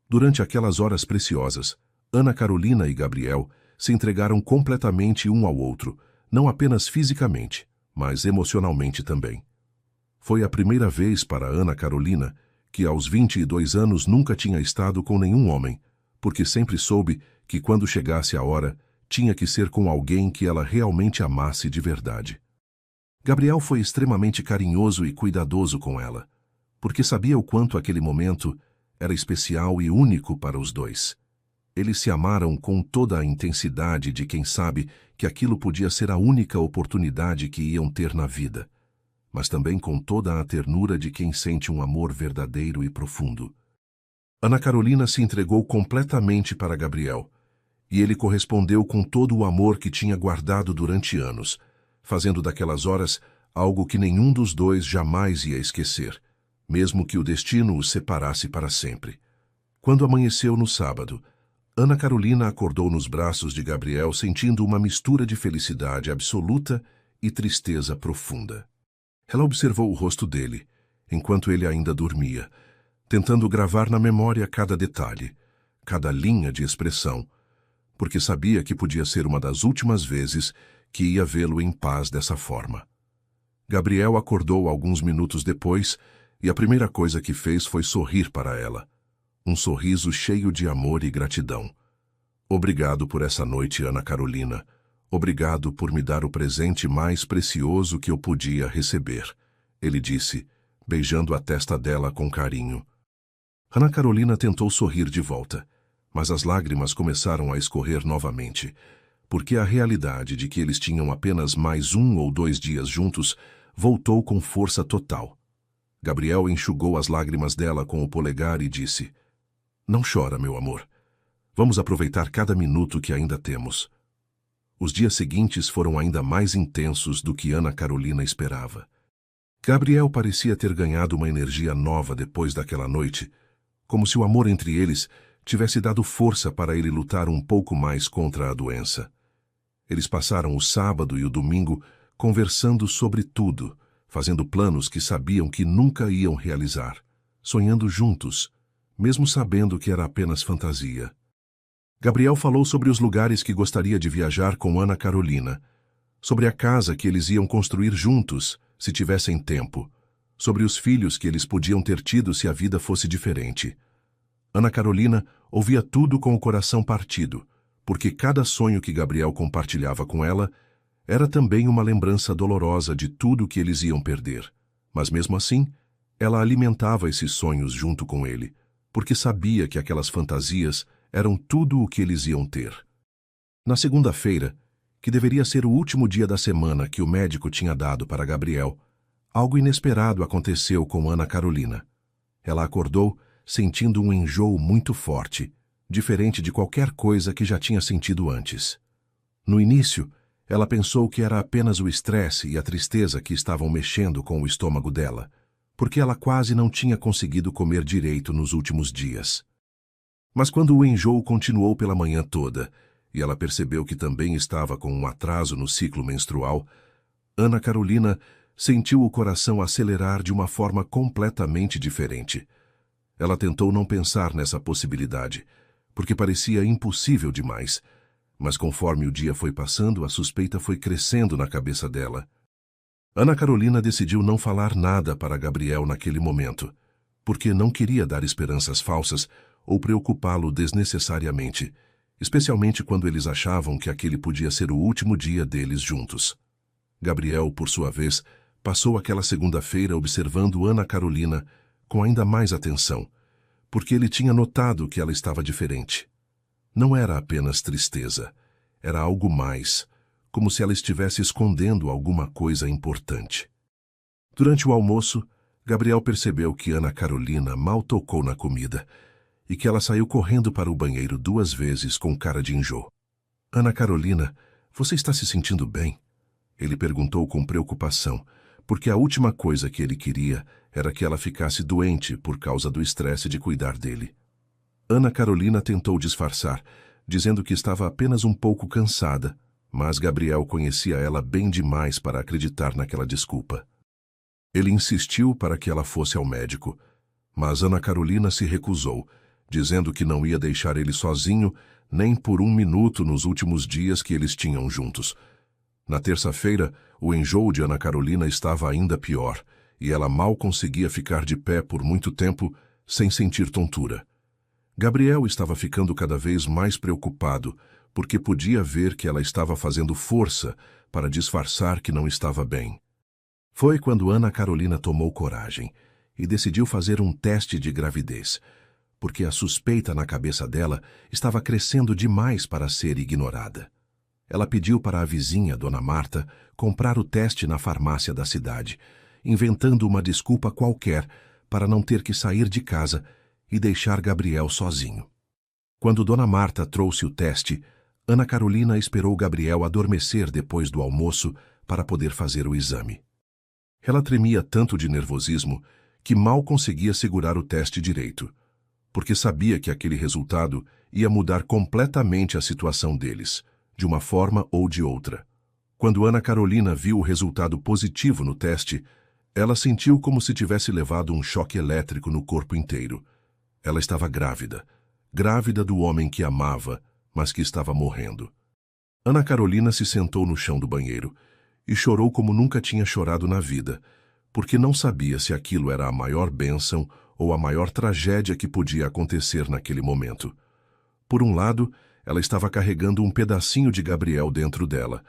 Durante aquelas horas preciosas, Ana Carolina e Gabriel se entregaram completamente um ao outro, não apenas fisicamente, mas emocionalmente também. Foi a primeira vez para Ana Carolina, que aos 22 anos nunca tinha estado com nenhum homem, porque sempre soube que quando chegasse a hora, tinha que ser com alguém que ela realmente amasse de verdade. Gabriel foi extremamente carinhoso e cuidadoso com ela, porque sabia o quanto aquele momento era especial e único para os dois. Eles se amaram com toda a intensidade de quem sabe que aquilo podia ser a única oportunidade que iam ter na vida, mas também com toda a ternura de quem sente um amor verdadeiro e profundo. Ana Carolina se entregou completamente para Gabriel, e ele correspondeu com todo o amor que tinha guardado durante anos, fazendo daquelas horas algo que nenhum dos dois jamais ia esquecer, mesmo que o destino os separasse para sempre. Quando amanheceu no sábado, Ana Carolina acordou nos braços de Gabriel sentindo uma mistura de felicidade absoluta e tristeza profunda. Ela observou o rosto dele, enquanto ele ainda dormia, tentando gravar na memória cada detalhe, cada linha de expressão, porque sabia que podia ser uma das últimas vezes que ia vê-lo em paz dessa forma. Gabriel acordou alguns minutos depois e a primeira coisa que fez foi sorrir para ela. um sorriso cheio de amor e gratidão. Obrigado por essa noite, Ana Carolina. Obrigado por me dar o presente mais precioso que eu podia receber, ele disse, beijando a testa dela com carinho. Ana Carolina tentou sorrir de volta, mas as lágrimas começaram a escorrer novamente, porque a realidade de que eles tinham apenas mais 1 ou 2 dias juntos voltou com força total. Gabriel enxugou as lágrimas dela com o polegar e disse: "Não chora, meu amor. Vamos aproveitar cada minuto que ainda temos." Os dias seguintes foram ainda mais intensos do que Ana Carolina esperava. Gabriel parecia ter ganhado uma energia nova depois daquela noite, como se o amor entre eles tivesse dado força para ele lutar um pouco mais contra a doença. Eles passaram o sábado e o domingo conversando sobre tudo, fazendo planos que sabiam que nunca iam realizar, sonhando juntos, mesmo sabendo que era apenas fantasia. Gabriel falou sobre os lugares que gostaria de viajar com Ana Carolina, sobre a casa que eles iam construir juntos, se tivessem tempo, sobre os filhos que eles podiam ter tido se a vida fosse diferente. Ana Carolina ouvia tudo com o coração partido, porque cada sonho que Gabriel compartilhava com ela era também uma lembrança dolorosa de tudo que eles iam perder. Mas mesmo assim, ela alimentava esses sonhos junto com ele, porque sabia que aquelas fantasias eram tudo o que eles iam ter. Na segunda-feira, que deveria ser o último dia da semana que o médico tinha dado para Gabriel, algo inesperado aconteceu com Ana Carolina. Ela acordou sentindo um enjoo muito forte, diferente de qualquer coisa que já tinha sentido antes. No início, ela pensou que era apenas o estresse e a tristeza que estavam mexendo com o estômago dela, porque ela quase não tinha conseguido comer direito nos últimos dias. Mas quando o enjoo continuou pela manhã toda, e ela percebeu que também estava com um atraso no ciclo menstrual, Ana Carolina sentiu o coração acelerar de uma forma completamente diferente. Ela tentou não pensar nessa possibilidade, porque parecia impossível demais, mas conforme o dia foi passando, a suspeita foi crescendo na cabeça dela. Ana Carolina decidiu não falar nada para Gabriel naquele momento, porque não queria dar esperanças falsas ou preocupá-lo desnecessariamente, especialmente quando eles achavam que aquele podia ser o último dia deles juntos. Gabriel, por sua vez, passou aquela segunda-feira observando Ana Carolina com ainda mais atenção, porque ele tinha notado que ela estava diferente. Não era apenas tristeza, era algo mais, como se ela estivesse escondendo alguma coisa importante. Durante o almoço, Gabriel percebeu que Ana Carolina mal tocou na comida e que ela saiu correndo para o banheiro 2 vezes com cara de enjoo. "Ana Carolina, você está se sentindo bem?" Ele perguntou com preocupação, porque a última coisa que ele queria era que ela ficasse doente por causa do estresse de cuidar dele. Ana Carolina tentou disfarçar, dizendo que estava apenas um pouco cansada, mas Gabriel conhecia ela bem demais para acreditar naquela desculpa. Ele insistiu para que ela fosse ao médico, mas Ana Carolina se recusou, dizendo que não ia deixar ele sozinho nem por 1 minuto nos últimos dias que eles tinham juntos. Na terça-feira, o enjoo de Ana Carolina estava ainda pior, e ela mal conseguia ficar de pé por muito tempo sem sentir tontura. Gabriel estava ficando cada vez mais preocupado, porque podia ver que ela estava fazendo força para disfarçar que não estava bem. Foi quando Ana Carolina tomou coragem e decidiu fazer um teste de gravidez, porque a suspeita na cabeça dela estava crescendo demais para ser ignorada. Ela pediu para a vizinha, Dona Marta, comprar o teste na farmácia da cidade, inventando uma desculpa qualquer para não ter que sair de casa e deixar Gabriel sozinho. Quando Dona Marta trouxe o teste, Ana Carolina esperou Gabriel adormecer depois do almoço para poder fazer o exame. Ela tremia tanto de nervosismo que mal conseguia segurar o teste direito, porque sabia que aquele resultado ia mudar completamente a situação deles, de uma forma ou de outra. Quando Ana Carolina viu o resultado positivo no teste, ela sentiu como se tivesse levado um choque elétrico no corpo inteiro. Ela estava grávida, grávida do homem que amava, mas que estava morrendo. Ana Carolina se sentou no chão do banheiro e chorou como nunca tinha chorado na vida, porque não sabia se aquilo era a maior bênção ou a maior tragédia que podia acontecer naquele momento. Por um lado, ela estava carregando um pedacinho de Gabriel dentro dela,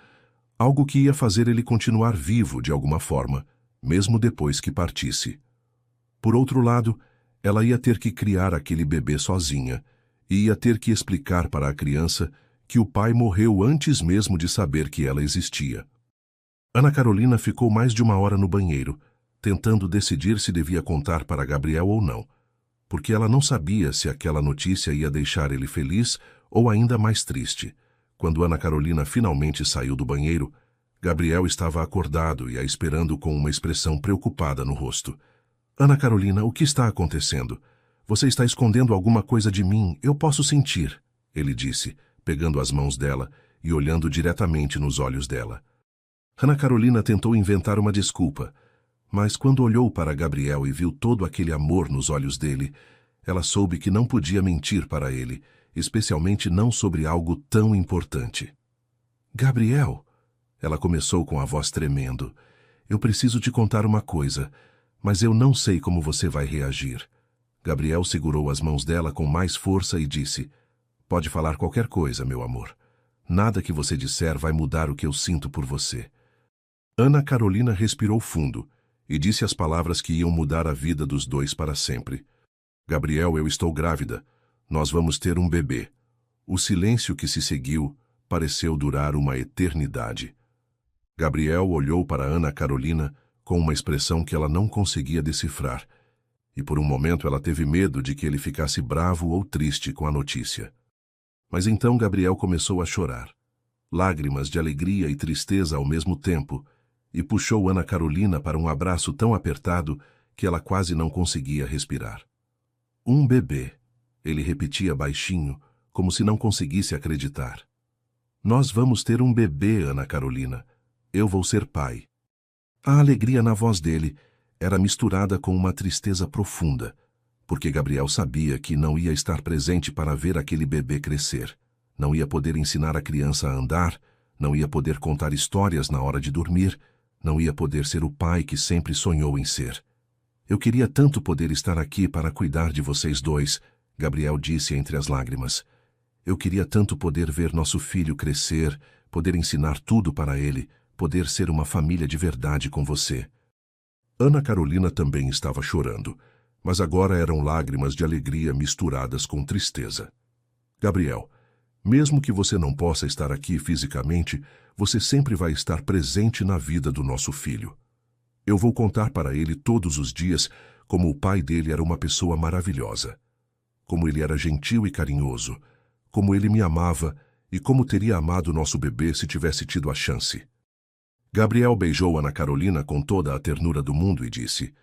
algo que ia fazer ele continuar vivo de alguma forma, mesmo depois que partisse. Por outro lado, ela ia ter que criar aquele bebê sozinha e ia ter que explicar para a criança que o pai morreu antes mesmo de saber que ela existia. Ana Carolina ficou mais de 1 hora no banheiro, tentando decidir se devia contar para Gabriel ou não, porque ela não sabia se aquela notícia ia deixar ele feliz ou ainda mais triste. Quando Ana Carolina finalmente saiu do banheiro, Gabriel estava acordado e a esperando com uma expressão preocupada no rosto. Ana Carolina, o que está acontecendo? Você está escondendo alguma coisa de mim, eu posso sentir, ele disse, pegando as mãos dela e olhando diretamente nos olhos dela. Ana Carolina tentou inventar uma desculpa, mas quando olhou para Gabriel e viu todo aquele amor nos olhos dele, ela soube que não podia mentir para ele, especialmente não sobre algo tão importante. Gabriel, ela começou com a voz tremendo, eu preciso te contar uma coisa, mas eu não sei como você vai reagir. Gabriel segurou as mãos dela com mais força e disse, pode falar qualquer coisa, meu amor. Nada que você disser vai mudar o que eu sinto por você. Ana Carolina respirou fundo e disse as palavras que iam mudar a vida dos dois para sempre. Gabriel, eu estou grávida. Nós vamos ter um bebê. O silêncio que se seguiu pareceu durar uma eternidade. Gabriel olhou para Ana Carolina com uma expressão que ela não conseguia decifrar, e por um momento ela teve medo de que ele ficasse bravo ou triste com a notícia. Mas então Gabriel começou a chorar, lágrimas de alegria e tristeza ao mesmo tempo, e puxou Ana Carolina para um abraço tão apertado que ela quase não conseguia respirar. Um bebê, ele repetia baixinho, como se não conseguisse acreditar. Nós vamos ter um bebê, Ana Carolina. Eu vou ser pai. A alegria na voz dele era misturada com uma tristeza profunda, porque Gabriel sabia que não ia estar presente para ver aquele bebê crescer. Não ia poder ensinar a criança a andar, não ia poder contar histórias na hora de dormir, não ia poder ser o pai que sempre sonhou em ser. Eu queria tanto poder estar aqui para cuidar de vocês dois, Gabriel disse entre as lágrimas. Eu queria tanto poder ver nosso filho crescer, poder ensinar tudo para ele, poder ser uma família de verdade com você. Ana Carolina também estava chorando, mas agora eram lágrimas de alegria misturadas com tristeza. Gabriel, mesmo que você não possa estar aqui fisicamente, você sempre vai estar presente na vida do nosso filho. Eu vou contar para ele todos os dias como o pai dele era uma pessoa maravilhosa, como ele era gentil e carinhoso, como ele me amava e como teria amado nosso bebê se tivesse tido a chance. Gabriel beijou Ana Carolina com toda a ternura do mundo e disse,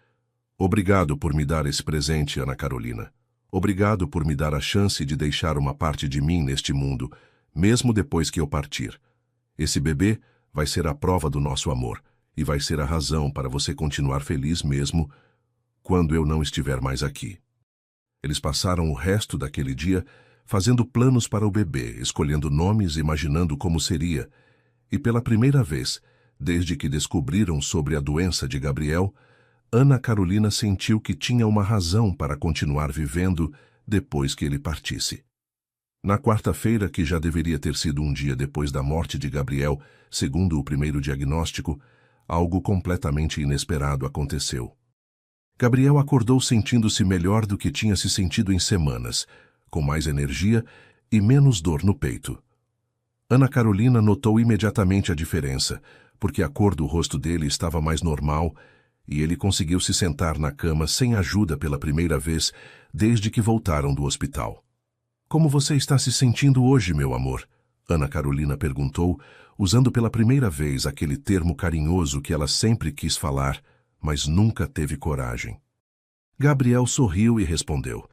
obrigado por me dar esse presente, Ana Carolina. Obrigado por me dar a chance de deixar uma parte de mim neste mundo, mesmo depois que eu partir. Esse bebê vai ser a prova do nosso amor e vai ser a razão para você continuar feliz mesmo quando eu não estiver mais aqui. Eles passaram o resto daquele dia fazendo planos para o bebê, escolhendo nomes, imaginando como seria, e pela primeira vez, desde que descobriram sobre a doença de Gabriel, Ana Carolina sentiu que tinha uma razão para continuar vivendo depois que ele partisse. Na quarta-feira, que já deveria ter sido um dia depois da morte de Gabriel, segundo o primeiro diagnóstico, algo completamente inesperado aconteceu. Gabriel acordou sentindo-se melhor do que tinha se sentido em semanas, com mais energia e menos dor no peito. Ana Carolina notou imediatamente a diferença, porque a cor do rosto dele estava mais normal e ele conseguiu se sentar na cama sem ajuda pela primeira vez desde que voltaram do hospital. Como você está se sentindo hoje, meu amor? Ana Carolina perguntou, usando pela primeira vez aquele termo carinhoso que ela sempre quis falar, mas nunca teve coragem. Gabriel sorriu e respondeu,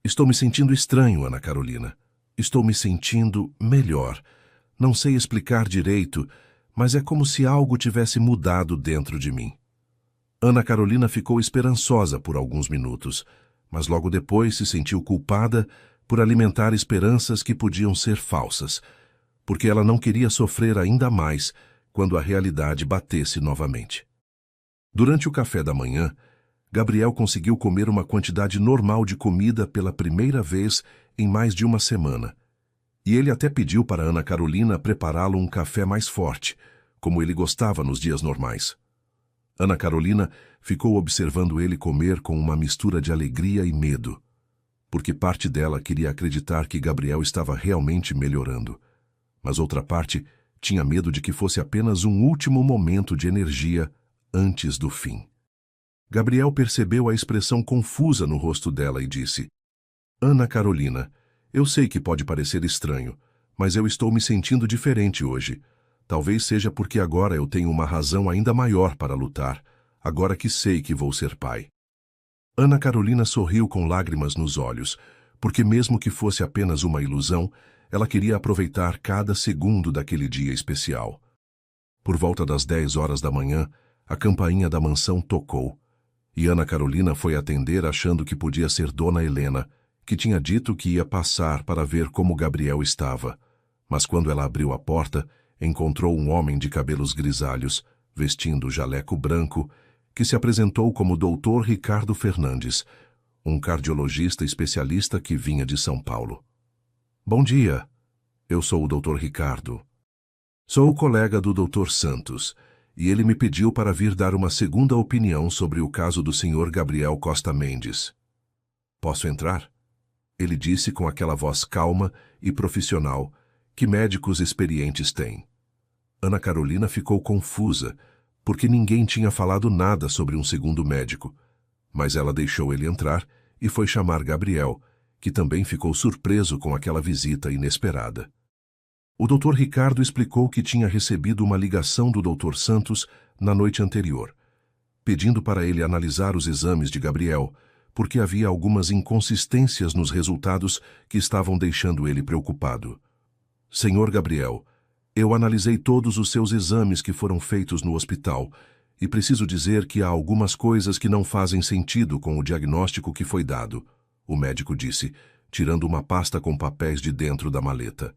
estou me sentindo estranho, Ana Carolina. Estou me sentindo melhor. Não sei explicar direito, mas é como se algo tivesse mudado dentro de mim. Ana Carolina ficou esperançosa por alguns minutos, mas logo depois se sentiu culpada por alimentar esperanças que podiam ser falsas, porque ela não queria sofrer ainda mais quando a realidade batesse novamente. Durante o café da manhã, Gabriel conseguiu comer uma quantidade normal de comida pela primeira vez em mais de uma semana. E ele até pediu para Ana Carolina prepará-lo um café mais forte, como ele gostava nos dias normais. Ana Carolina ficou observando ele comer com uma mistura de alegria e medo, porque parte dela queria acreditar que Gabriel estava realmente melhorando, mas outra parte tinha medo de que fosse apenas um último momento de energia antes do fim. Gabriel percebeu a expressão confusa no rosto dela e disse: Ana Carolina, eu sei que pode parecer estranho, mas eu estou me sentindo diferente hoje. Talvez seja porque agora eu tenho uma razão ainda maior para lutar, agora que sei que vou ser pai. Ana Carolina sorriu com lágrimas nos olhos, porque mesmo que fosse apenas uma ilusão, ela queria aproveitar cada segundo daquele dia especial. Por volta das 10 horas da manhã, a campainha da mansão tocou, e Ana Carolina foi atender achando que podia ser Dona Helena, que tinha dito que ia passar para ver como Gabriel estava. Mas quando ela abriu a porta, encontrou um homem de cabelos grisalhos, vestindo jaleco branco, que se apresentou como Dr. Ricardo Fernandes, um cardiologista especialista que vinha de São Paulo. Bom dia, eu sou o Dr. Ricardo. Sou o colega do Dr. Santos, e ele me pediu para vir dar uma segunda opinião sobre o caso do Sr. Gabriel Costa Mendes. Posso entrar? Ele disse com aquela voz calma e profissional que médicos experientes têm. Ana Carolina ficou confusa, porque ninguém tinha falado nada sobre um segundo médico, mas ela deixou ele entrar e foi chamar Gabriel, que também ficou surpreso com aquela visita inesperada. O Dr. Ricardo explicou que tinha recebido uma ligação do Dr. Santos na noite anterior, pedindo para ele analisar os exames de Gabriel, porque havia algumas inconsistências nos resultados que estavam deixando ele preocupado. Senhor Gabriel, eu analisei todos os seus exames que foram feitos no hospital e preciso dizer que há algumas coisas que não fazem sentido com o diagnóstico que foi dado, o médico disse, tirando uma pasta com papéis de dentro da maleta.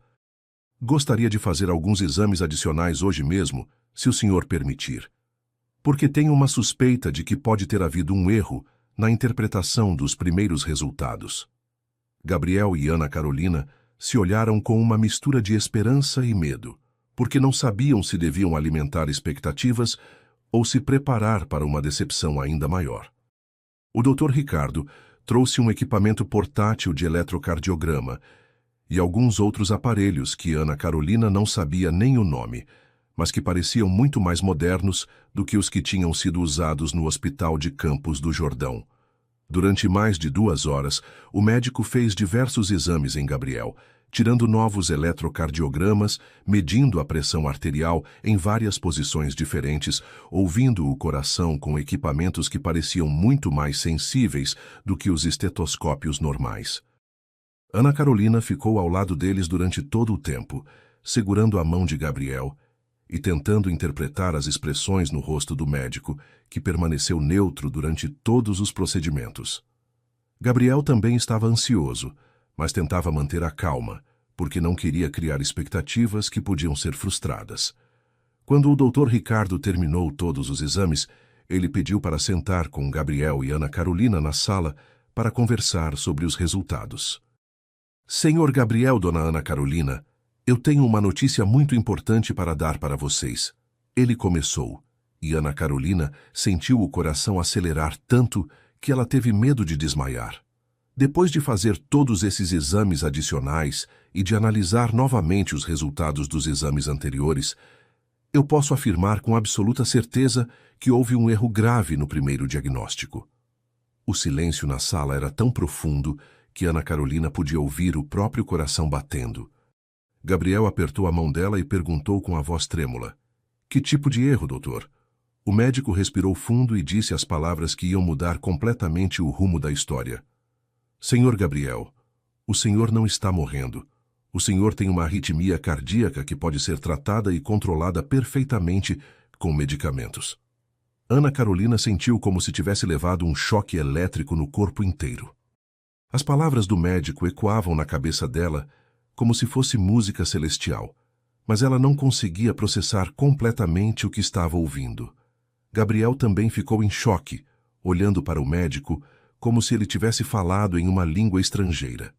Gostaria de fazer alguns exames adicionais hoje mesmo, se o senhor permitir, porque tenho uma suspeita de que pode ter havido um erro na interpretação dos primeiros resultados. Gabriel e Ana Carolina se olharam com uma mistura de esperança e medo, porque não sabiam se deviam alimentar expectativas ou se preparar para uma decepção ainda maior. O Dr. Ricardo trouxe um equipamento portátil de eletrocardiograma e alguns outros aparelhos que Ana Carolina não sabia nem o nome, mas que pareciam muito mais modernos do que os que tinham sido usados no Hospital de Campos do Jordão. Durante mais de 2 horas, o médico fez diversos exames em Gabriel, tirando novos eletrocardiogramas, medindo a pressão arterial em várias posições diferentes, ouvindo o coração com equipamentos que pareciam muito mais sensíveis do que os estetoscópios normais. Ana Carolina ficou ao lado deles durante todo o tempo, segurando a mão de Gabriel e tentando interpretar as expressões no rosto do médico, que permaneceu neutro durante todos os procedimentos. Gabriel também estava ansioso, mas tentava manter a calma, porque não queria criar expectativas que podiam ser frustradas. Quando o Dr. Ricardo terminou todos os exames, ele pediu para sentar com Gabriel e Ana Carolina na sala para conversar sobre os resultados. Senhor Gabriel, Dona Ana Carolina, eu tenho uma notícia muito importante para dar para vocês. Ele começou, e Ana Carolina sentiu o coração acelerar tanto que ela teve medo de desmaiar. Depois de fazer todos esses exames adicionais e de analisar novamente os resultados dos exames anteriores, eu posso afirmar com absoluta certeza que houve um erro grave no primeiro diagnóstico. O silêncio na sala era tão profundo que Ana Carolina podia ouvir o próprio coração batendo. Gabriel apertou a mão dela e perguntou com a voz trêmula: Que tipo de erro, doutor? O médico respirou fundo e disse as palavras que iam mudar completamente o rumo da história. Senhor Gabriel, o senhor não está morrendo. O senhor tem uma arritmia cardíaca que pode ser tratada e controlada perfeitamente com medicamentos. Ana Carolina sentiu como se tivesse levado um choque elétrico no corpo inteiro. As palavras do médico ecoavam na cabeça dela como se fosse música celestial, mas ela não conseguia processar completamente o que estava ouvindo. Gabriel também ficou em choque, olhando para o médico como se ele tivesse falado em uma língua estrangeira.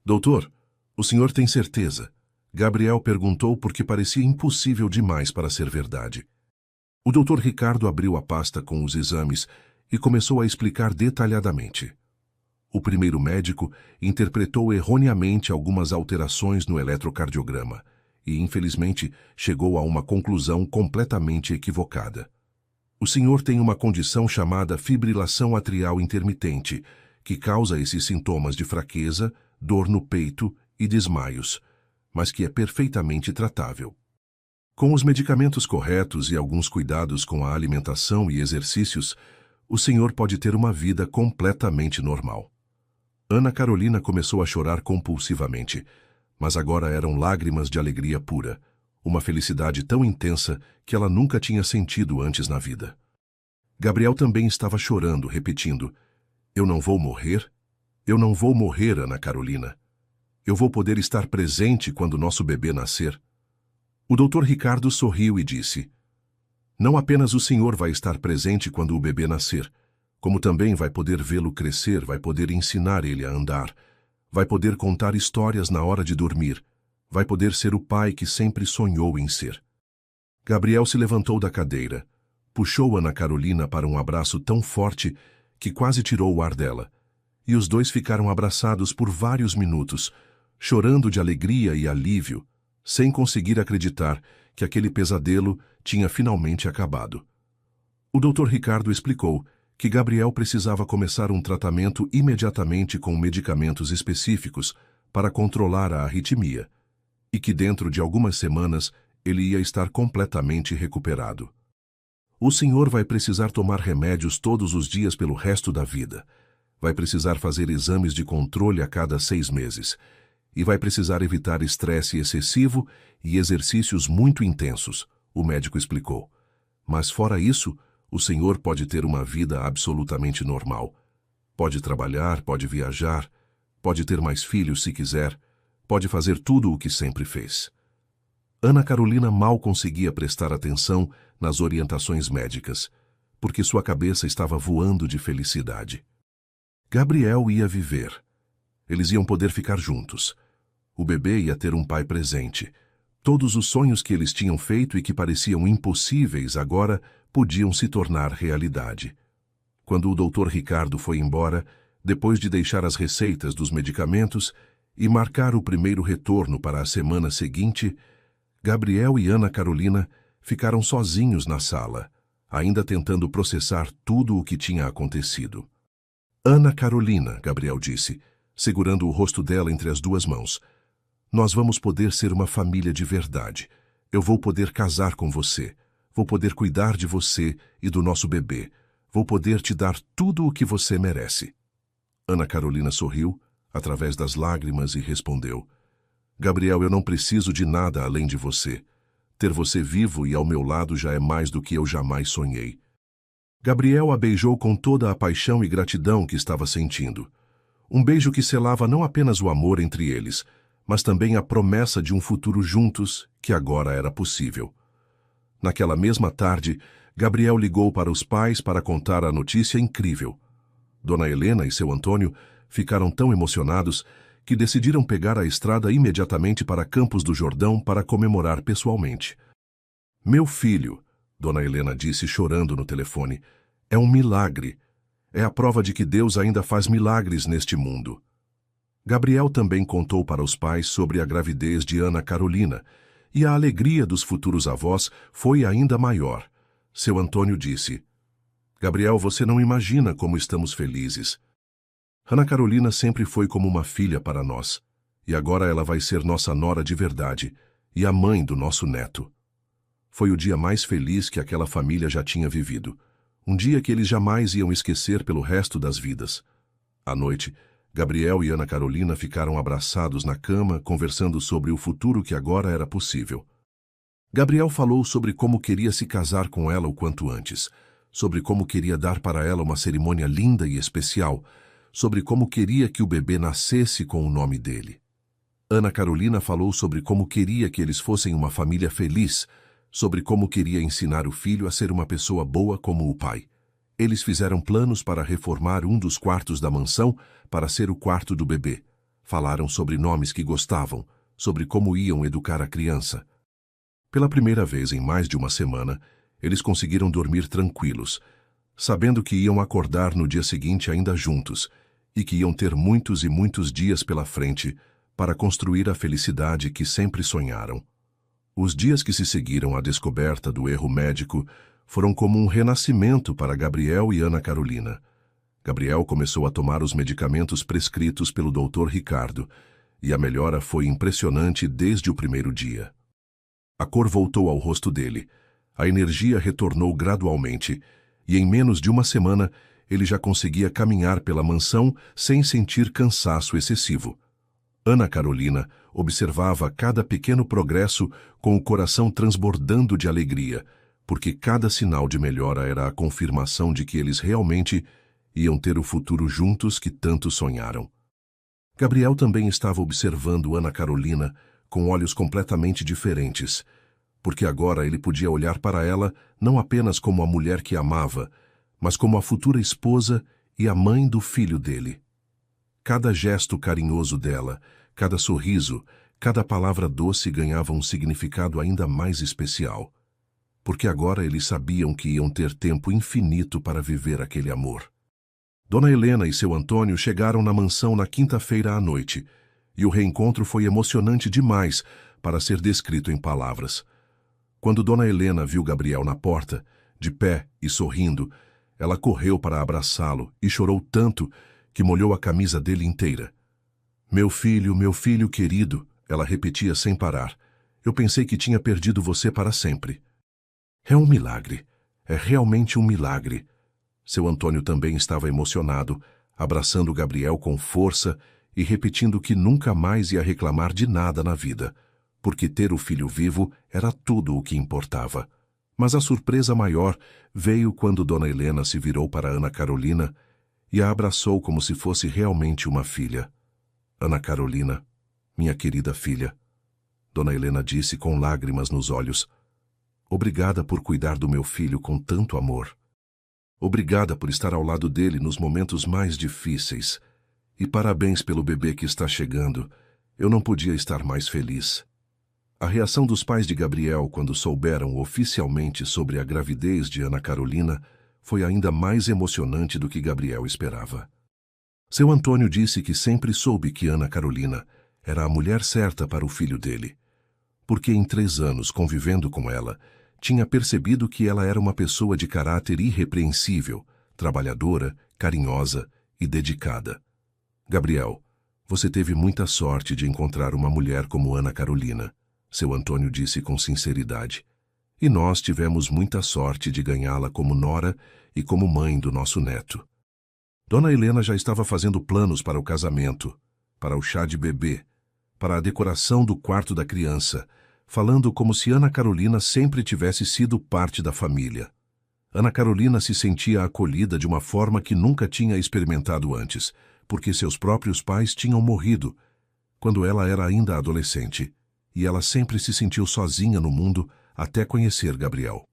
Doutor, o senhor tem certeza? Gabriel perguntou porque parecia impossível demais para ser verdade. O doutor Ricardo abriu a pasta com os exames e começou a explicar detalhadamente. O primeiro médico interpretou erroneamente algumas alterações no eletrocardiograma e, infelizmente, chegou a uma conclusão completamente equivocada. O senhor tem uma condição chamada fibrilação atrial intermitente, que causa esses sintomas de fraqueza, dor no peito e desmaios, mas que é perfeitamente tratável. Com os medicamentos corretos e alguns cuidados com a alimentação e exercícios, o senhor pode ter uma vida completamente normal. Ana Carolina começou a chorar compulsivamente, mas agora eram lágrimas de alegria pura, uma felicidade tão intensa que ela nunca tinha sentido antes na vida. Gabriel também estava chorando, repetindo: "Eu não vou morrer? Eu não vou morrer, Ana Carolina. Eu vou poder estar presente quando nosso bebê nascer." O doutor Ricardo sorriu e disse: "Não apenas o senhor vai estar presente quando o bebê nascer, como também vai poder vê-lo crescer, vai poder ensinar ele a andar, vai poder contar histórias na hora de dormir, vai poder ser o pai que sempre sonhou em ser." Gabriel se levantou da cadeira, puxou Ana Carolina para um abraço tão forte que quase tirou o ar dela, e os dois ficaram abraçados por vários minutos, chorando de alegria e alívio, sem conseguir acreditar que aquele pesadelo tinha finalmente acabado. O doutor Ricardo explicou que Gabriel precisava começar um tratamento imediatamente com medicamentos específicos para controlar a arritmia, e que dentro de algumas semanas ele ia estar completamente recuperado. "O senhor vai precisar tomar remédios todos os dias pelo resto da vida. Vai precisar fazer exames de controle a cada 6 meses. E vai precisar evitar estresse excessivo e exercícios muito intensos", o médico explicou. "Mas fora isso, o senhor pode ter uma vida absolutamente normal. Pode trabalhar, pode viajar, pode ter mais filhos se quiser, pode fazer tudo o que sempre fez." Ana Carolina mal conseguia prestar atenção nas orientações médicas, porque sua cabeça estava voando de felicidade. Gabriel ia viver. Eles iam poder ficar juntos. O bebê ia ter um pai presente. Todos os sonhos que eles tinham feito e que pareciam impossíveis agora podiam se tornar realidade. Quando o doutor Ricardo foi embora, depois de deixar as receitas dos medicamentos e marcar o primeiro retorno para a semana seguinte, Gabriel e Ana Carolina ficaram sozinhos na sala, ainda tentando processar tudo o que tinha acontecido. "Ana Carolina", Gabriel disse, segurando o rosto dela entre as duas mãos, "nós vamos poder ser uma família de verdade. Eu vou poder casar com você. Vou poder cuidar de você e do nosso bebê. Vou poder te dar tudo o que você merece." Ana Carolina sorriu, através das lágrimas, e respondeu: "Gabriel, eu não preciso de nada além de você. Ter você vivo e ao meu lado já é mais do que eu jamais sonhei." Gabriel a beijou com toda a paixão e gratidão que estava sentindo. Um beijo que selava não apenas o amor entre eles, mas também a promessa de um futuro juntos que agora era possível. Naquela mesma tarde, Gabriel ligou para os pais para contar a notícia incrível. Dona Helena e seu Antônio ficaram tão emocionados que decidiram pegar a estrada imediatamente para Campos do Jordão para comemorar pessoalmente. "Meu filho", Dona Helena disse chorando no telefone, "é um milagre. É a prova de que Deus ainda faz milagres neste mundo." Gabriel também contou para os pais sobre a gravidez de Ana Carolina, e a alegria dos futuros avós foi ainda maior. Seu Antônio disse: "Gabriel, você não imagina como estamos felizes. Ana Carolina sempre foi como uma filha para nós, e agora ela vai ser nossa nora de verdade e a mãe do nosso neto." Foi o dia mais feliz que aquela família já tinha vivido, um dia que eles jamais iam esquecer pelo resto das vidas. À noite, Gabriel e Ana Carolina ficaram abraçados na cama, conversando sobre o futuro que agora era possível. Gabriel falou sobre como queria se casar com ela o quanto antes, sobre como queria dar para ela uma cerimônia linda e especial, sobre como queria que o bebê nascesse com o nome dele. Ana Carolina falou sobre como queria que eles fossem uma família feliz, sobre como queria ensinar o filho a ser uma pessoa boa como o pai. Eles fizeram planos para reformar um dos quartos da mansão para ser o quarto do bebê. Falaram sobre nomes que gostavam, sobre como iam educar a criança. Pela primeira vez em mais de uma semana, eles conseguiram dormir tranquilos, sabendo que iam acordar no dia seguinte ainda juntos e que iam ter muitos e muitos dias pela frente para construir a felicidade que sempre sonharam. Os dias que se seguiram à descoberta do erro médico foram como um renascimento para Gabriel e Ana Carolina. Gabriel começou a tomar os medicamentos prescritos pelo Dr. Ricardo, e a melhora foi impressionante desde o primeiro dia. A cor voltou ao rosto dele, a energia retornou gradualmente, e em menos de uma semana ele já conseguia caminhar pela mansão sem sentir cansaço excessivo. Ana Carolina observava cada pequeno progresso com o coração transbordando de alegria, porque cada sinal de melhora era a confirmação de que eles realmente iam ter o futuro juntos que tanto sonharam. Gabriel também estava observando Ana Carolina com olhos completamente diferentes, porque agora ele podia olhar para ela não apenas como a mulher que amava, mas como a futura esposa e a mãe do filho dele. Cada gesto carinhoso dela, cada sorriso, cada palavra doce ganhava um significado ainda mais especial, porque agora eles sabiam que iam ter tempo infinito para viver aquele amor. Dona Helena e seu Antônio chegaram na mansão na quinta-feira à noite, e o reencontro foi emocionante demais para ser descrito em palavras. Quando Dona Helena viu Gabriel na porta, de pé e sorrindo, ela correu para abraçá-lo e chorou tanto que molhou a camisa dele inteira. Meu filho querido, ela repetia sem parar. Eu pensei que tinha perdido você para sempre. É um milagre. É realmente um milagre. Seu Antônio também estava emocionado, abraçando Gabriel com força e repetindo que nunca mais ia reclamar de nada na vida, porque ter o filho vivo era tudo o que importava. Mas a surpresa maior veio quando Dona Helena se virou para Ana Carolina e a abraçou como se fosse realmente uma filha. Ana Carolina, minha querida filha, Dona Helena disse com lágrimas nos olhos, obrigada por cuidar do meu filho com tanto amor. Obrigada por estar ao lado dele nos momentos mais difíceis. E parabéns pelo bebê que está chegando. Eu não podia estar mais feliz. A reação dos pais de Gabriel quando souberam oficialmente sobre a gravidez de Ana Carolina foi ainda mais emocionante do que Gabriel esperava. Seu Antônio disse que sempre soube que Ana Carolina era a mulher certa para o filho dele, porque em 3 anos convivendo com ela, tinha percebido que ela era uma pessoa de caráter irrepreensível, trabalhadora, carinhosa e dedicada. Gabriel, você teve muita sorte de encontrar uma mulher como Ana Carolina, seu Antônio disse com sinceridade. E nós tivemos muita sorte de ganhá-la como nora e como mãe do nosso neto. Dona Helena já estava fazendo planos para o casamento, para o chá de bebê, para a decoração do quarto da criança, falando como se Ana Carolina sempre tivesse sido parte da família. Ana Carolina se sentia acolhida de uma forma que nunca tinha experimentado antes, porque seus próprios pais tinham morrido quando ela era ainda adolescente, e ela sempre se sentiu sozinha no mundo até conhecer Gabriel.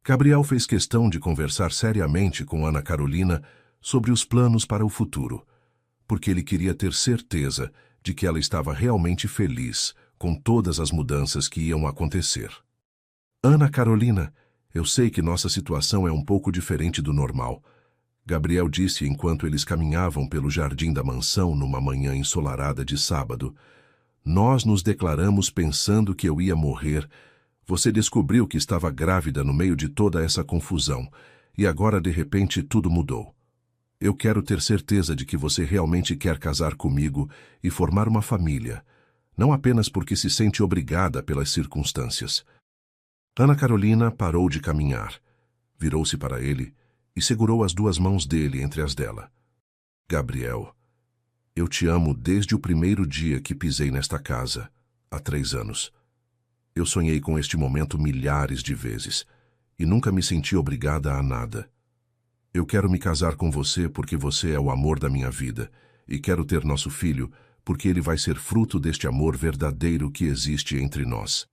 Gabriel fez questão de conversar seriamente com Ana Carolina sobre os planos para o futuro, porque ele queria ter certeza de que ela estava realmente feliz com todas as mudanças que iam acontecer. Ana Carolina, eu sei que nossa situação é um pouco diferente do normal, Gabriel disse enquanto eles caminhavam pelo jardim da mansão numa manhã ensolarada de sábado. Nós nos declaramos pensando que eu ia morrer. Você descobriu que estava grávida no meio de toda essa confusão, e agora de repente tudo mudou. Eu quero ter certeza de que você realmente quer casar comigo e formar uma família, não apenas porque se sente obrigada pelas circunstâncias. Ana Carolina parou de caminhar, virou-se para ele e segurou as 2 mãos dele entre as dela. Gabriel, eu te amo desde o primeiro dia que pisei nesta casa, há 3 anos. Eu sonhei com este momento milhares de vezes e nunca me senti obrigada a nada. Eu quero me casar com você porque você é o amor da minha vida e quero ter nosso filho porque ele vai ser fruto deste amor verdadeiro que existe entre nós.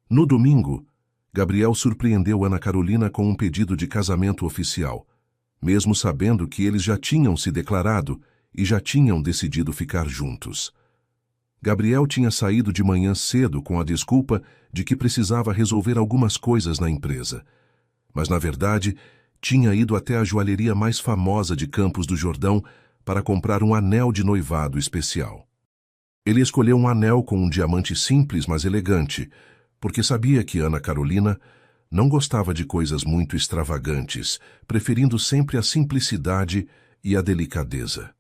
No domingo, Gabriel surpreendeu Ana Carolina com um pedido de casamento oficial, mesmo sabendo que eles já tinham se declarado e já tinham decidido ficar juntos. Gabriel tinha saído de manhã cedo com a desculpa de que precisava resolver algumas coisas na empresa. Mas, na verdade, tinha ido até a joalheria mais famosa de Campos do Jordão para comprar um anel de noivado especial. Ele escolheu um anel com um diamante simples, mas elegante, porque sabia que Ana Carolina não gostava de coisas muito extravagantes, preferindo sempre a simplicidade e a delicadeza.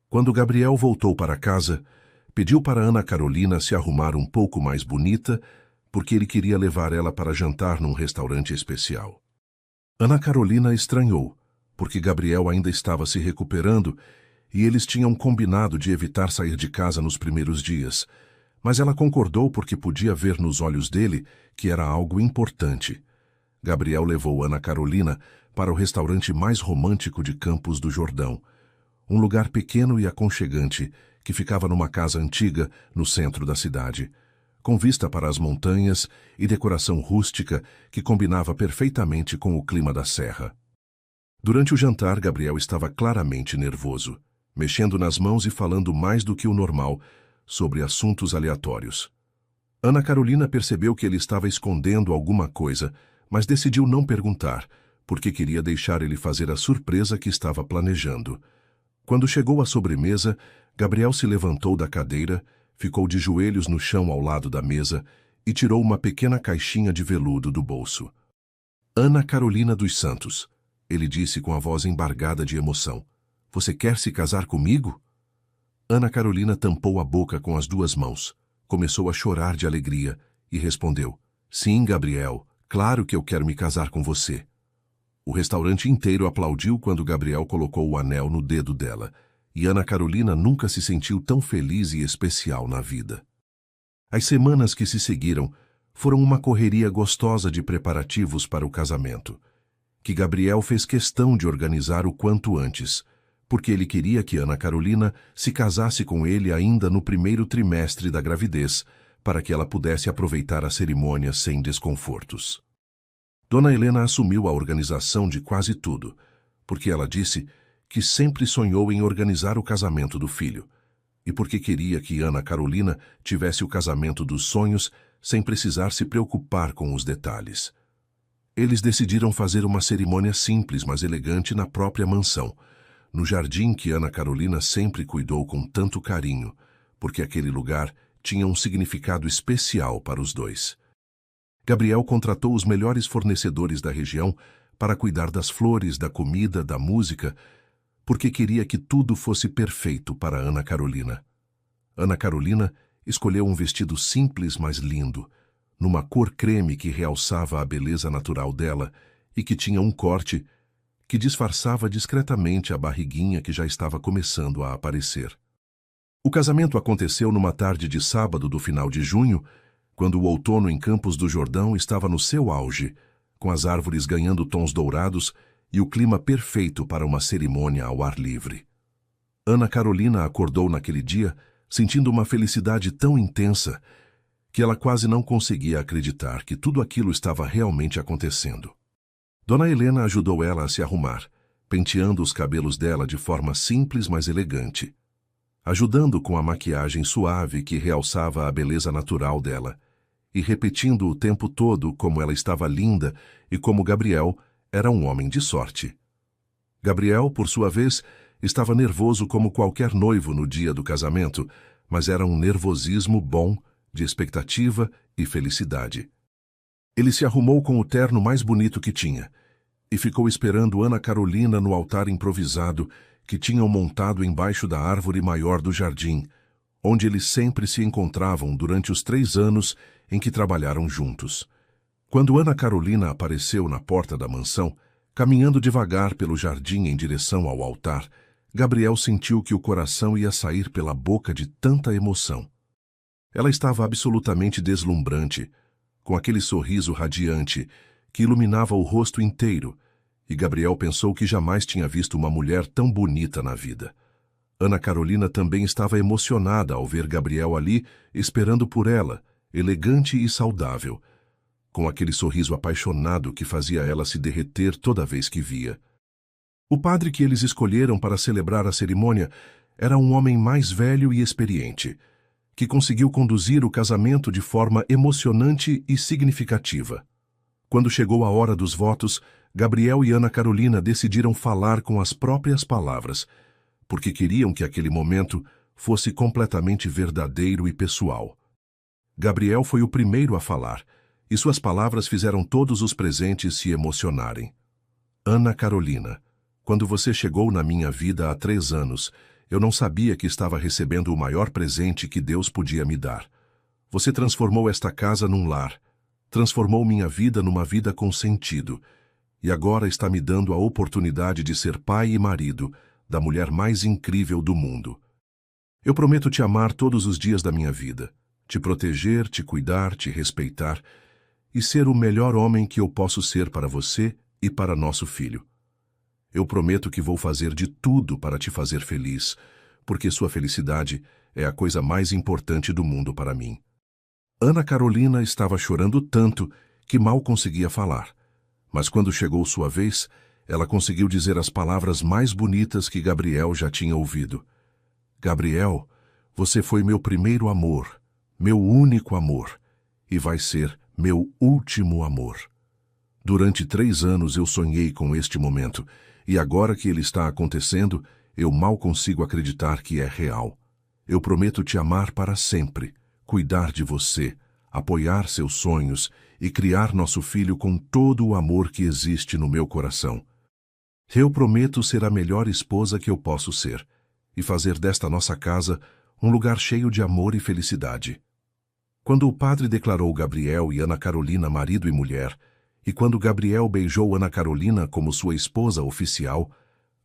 Quando Gabriel voltou para casa, pediu para Ana Carolina se arrumar um pouco mais bonita, porque ele queria levar ela para jantar num restaurante especial. Ana Carolina estranhou, porque Gabriel ainda estava se recuperando e eles tinham combinado de evitar sair de casa nos primeiros dias, mas ela concordou porque podia ver nos olhos dele que era algo importante. Gabriel levou Ana Carolina para o restaurante mais romântico de Campos do Jordão, um lugar pequeno e aconchegante que ficava numa casa antiga no centro da cidade, com vista para as montanhas e decoração rústica que combinava perfeitamente com o clima da serra. Durante o jantar, Gabriel estava claramente nervoso, mexendo nas mãos e falando mais do que o normal sobre assuntos aleatórios. Ana Carolina percebeu que ele estava escondendo alguma coisa, mas decidiu não perguntar, porque queria deixar ele fazer a surpresa que estava planejando. Quando chegou à sobremesa, Gabriel se levantou da cadeira, ficou de joelhos no chão ao lado da mesa e tirou uma pequena caixinha de veludo do bolso. Ana Carolina dos Santos, ele disse com a voz embargada de emoção. Você quer se casar comigo? Ana Carolina tampou a boca com as duas mãos, começou a chorar de alegria e respondeu, Sim, Gabriel, claro que eu quero me casar com você. O restaurante inteiro aplaudiu quando Gabriel colocou o anel no dedo dela, e Ana Carolina nunca se sentiu tão feliz e especial na vida. As semanas que se seguiram foram uma correria gostosa de preparativos para o casamento, que Gabriel fez questão de organizar o quanto antes, porque ele queria que Ana Carolina se casasse com ele ainda no primeiro trimestre da gravidez, para que ela pudesse aproveitar a cerimônia sem desconfortos. Dona Helena assumiu a organização de quase tudo, porque ela disse que sempre sonhou em organizar o casamento do filho, e porque queria que Ana Carolina tivesse o casamento dos sonhos sem precisar se preocupar com os detalhes. Eles decidiram fazer uma cerimônia simples, mas elegante na própria mansão, no jardim que Ana Carolina sempre cuidou com tanto carinho, porque aquele lugar tinha um significado especial para os dois. Gabriel contratou os melhores fornecedores da região para cuidar das flores, da comida, da música, porque queria que tudo fosse perfeito para Ana Carolina. Ana Carolina escolheu um vestido simples, mas lindo, numa cor creme que realçava a beleza natural dela e que tinha um corte que disfarçava discretamente a barriguinha que já estava começando a aparecer. O casamento aconteceu numa tarde de sábado do final de junho, quando o outono em Campos do Jordão estava no seu auge, com as árvores ganhando tons dourados e o clima perfeito para uma cerimônia ao ar livre. Ana Carolina acordou naquele dia sentindo uma felicidade tão intensa que ela quase não conseguia acreditar que tudo aquilo estava realmente acontecendo. Dona Helena ajudou ela a se arrumar, penteando os cabelos dela de forma simples, mas elegante, ajudando com a maquiagem suave que realçava a beleza natural dela, e repetindo o tempo todo como ela estava linda e como Gabriel era um homem de sorte. Gabriel, por sua vez, estava nervoso como qualquer noivo no dia do casamento, mas era um nervosismo bom, de expectativa e felicidade. Ele se arrumou com o terno mais bonito que tinha e ficou esperando Ana Carolina no altar improvisado que tinham montado embaixo da árvore maior do jardim, onde eles sempre se encontravam durante os 3 anos em que trabalharam juntos. Quando Ana Carolina apareceu na porta da mansão, caminhando devagar pelo jardim em direção ao altar, Gabriel sentiu que o coração ia sair pela boca de tanta emoção. Ela estava absolutamente deslumbrante, com aquele sorriso radiante que iluminava o rosto inteiro, e Gabriel pensou que jamais tinha visto uma mulher tão bonita na vida. Ana Carolina também estava emocionada ao ver Gabriel ali esperando por ela, elegante e saudável, com aquele sorriso apaixonado que fazia ela se derreter toda vez que via. O padre que eles escolheram para celebrar a cerimônia era um homem mais velho e experiente, que conseguiu conduzir o casamento de forma emocionante e significativa. Quando chegou a hora dos votos, Gabriel e Ana Carolina decidiram falar com as próprias palavras, porque queriam que aquele momento fosse completamente verdadeiro e pessoal. Gabriel foi o primeiro a falar, e suas palavras fizeram todos os presentes se emocionarem. Ana Carolina, quando você chegou na minha vida há 3 anos, eu não sabia que estava recebendo o maior presente que Deus podia me dar. Você transformou esta casa num lar, transformou minha vida numa vida com sentido, e agora está me dando a oportunidade de ser pai e marido da mulher mais incrível do mundo. Eu prometo te amar todos os dias da minha vida, te proteger, te cuidar, te respeitar e ser o melhor homem que eu posso ser para você e para nosso filho. Eu prometo que vou fazer de tudo para te fazer feliz, porque sua felicidade é a coisa mais importante do mundo para mim. Ana Carolina estava chorando tanto que mal conseguia falar, mas quando chegou sua vez, ela conseguiu dizer as palavras mais bonitas que Gabriel já tinha ouvido. Gabriel, você foi meu primeiro amor, meu único amor, e vai ser meu último amor. Durante 3 anos eu sonhei com este momento, e agora que ele está acontecendo, eu mal consigo acreditar que é real. Eu prometo te amar para sempre, cuidar de você, apoiar seus sonhos e criar nosso filho com todo o amor que existe no meu coração. Eu prometo ser a melhor esposa que eu posso ser e fazer desta nossa casa um lugar cheio de amor e felicidade. Quando o padre declarou Gabriel e Ana Carolina marido e mulher, e quando Gabriel beijou Ana Carolina como sua esposa oficial,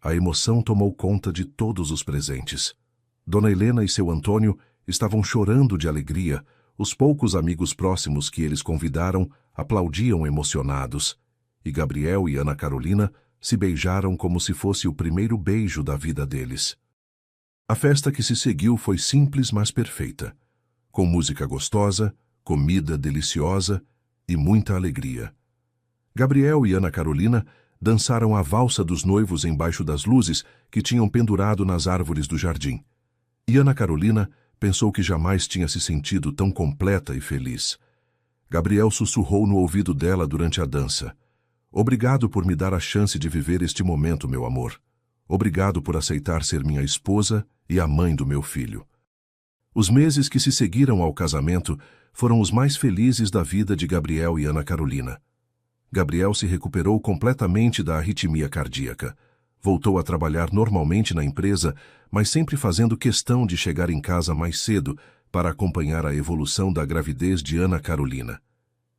a emoção tomou conta de todos os presentes. Dona Helena e seu Antônio estavam chorando de alegria, os poucos amigos próximos que eles convidaram aplaudiam emocionados, e Gabriel e Ana Carolina se beijaram como se fosse o primeiro beijo da vida deles. A festa que se seguiu foi simples, mas perfeita, com música gostosa, comida deliciosa e muita alegria. Gabriel e Ana Carolina dançaram a valsa dos noivos embaixo das luzes que tinham pendurado nas árvores do jardim. E Ana Carolina pensou que jamais tinha se sentido tão completa e feliz. Gabriel sussurrou no ouvido dela durante a dança. Obrigado por me dar a chance de viver este momento, meu amor. Obrigado por aceitar ser minha esposa e a mãe do meu filho. Os meses que se seguiram ao casamento foram os mais felizes da vida de Gabriel e Ana Carolina. Gabriel se recuperou completamente da arritmia cardíaca. Voltou a trabalhar normalmente na empresa, mas sempre fazendo questão de chegar em casa mais cedo para acompanhar a evolução da gravidez de Ana Carolina.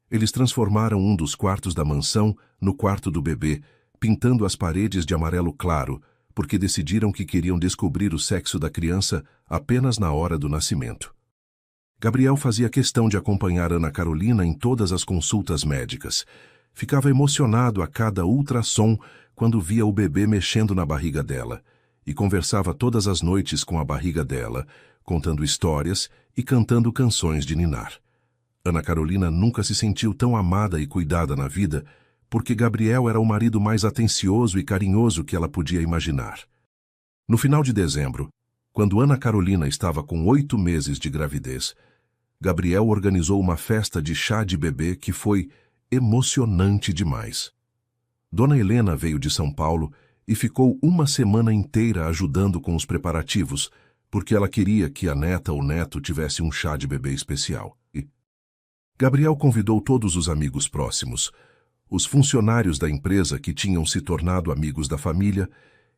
Eles transformaram um dos quartos da mansão no quarto do bebê, pintando as paredes de amarelo claro, porque decidiram que queriam descobrir o sexo da criança apenas na hora do nascimento. Gabriel fazia questão de acompanhar Ana Carolina em todas as consultas médicas. Ficava emocionado a cada ultrassom quando via o bebê mexendo na barriga dela, e conversava todas as noites com a barriga dela, contando histórias e cantando canções de ninar. Ana Carolina nunca se sentiu tão amada e cuidada na vida, porque Gabriel era o marido mais atencioso e carinhoso que ela podia imaginar. No final de dezembro, quando Ana Carolina estava com 8 meses de gravidez, Gabriel organizou uma festa de chá de bebê que foi emocionante demais. Dona Helena veio de São Paulo e ficou uma semana inteira ajudando com os preparativos, porque ela queria que a neta ou neto tivesse um chá de bebê especial. Gabriel convidou todos os amigos próximos, os funcionários da empresa que tinham se tornado amigos da família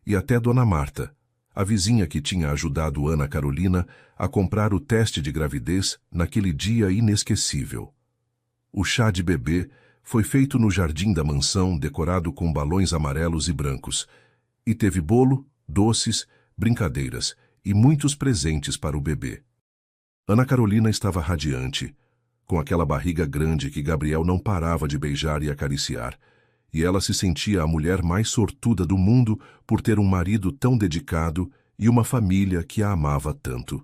e até Dona Marta, a vizinha que tinha ajudado Ana Carolina a comprar o teste de gravidez naquele dia inesquecível. O chá de bebê foi feito no jardim da mansão, decorado com balões amarelos e brancos, e teve bolo, doces, brincadeiras e muitos presentes para o bebê. Ana Carolina estava radiante, com aquela barriga grande que Gabriel não parava de beijar e acariciar, e ela se sentia a mulher mais sortuda do mundo por ter um marido tão dedicado e uma família que a amava tanto.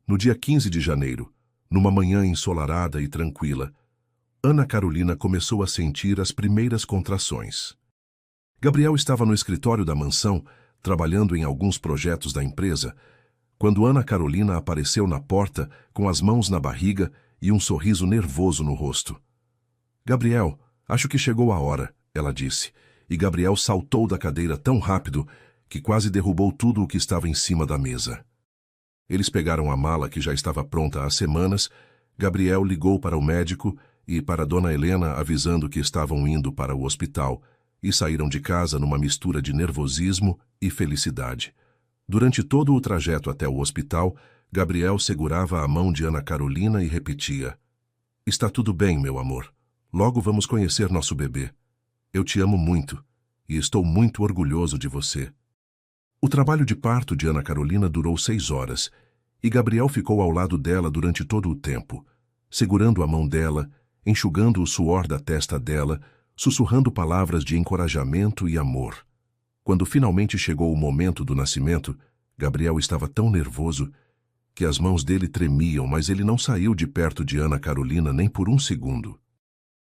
No dia 15 de janeiro, numa manhã ensolarada e tranquila, Ana Carolina começou a sentir as primeiras contrações. Gabriel estava no escritório da mansão, trabalhando em alguns projetos da empresa, quando Ana Carolina apareceu na porta com as mãos na barriga e um sorriso nervoso no rosto. "Gabriel, acho que chegou a hora", ela disse, e Gabriel saltou da cadeira tão rápido que quase derrubou tudo o que estava em cima da mesa. Eles pegaram a mala que já estava pronta há semanas. Gabriel ligou para o médico e para Dona Helena avisando que estavam indo para o hospital e saíram de casa numa mistura de nervosismo e felicidade. Durante todo o trajeto até o hospital, Gabriel segurava a mão de Ana Carolina e repetia: "Está tudo bem, meu amor. Logo vamos conhecer nosso bebê. Eu te amo muito e estou muito orgulhoso de você." O trabalho de parto de Ana Carolina durou 6 horas e Gabriel ficou ao lado dela durante todo o tempo, segurando a mão dela, enxugando o suor da testa dela, sussurrando palavras de encorajamento e amor. Quando finalmente chegou o momento do nascimento, Gabriel estava tão nervoso que as mãos dele tremiam, mas ele não saiu de perto de Ana Carolina nem por um segundo.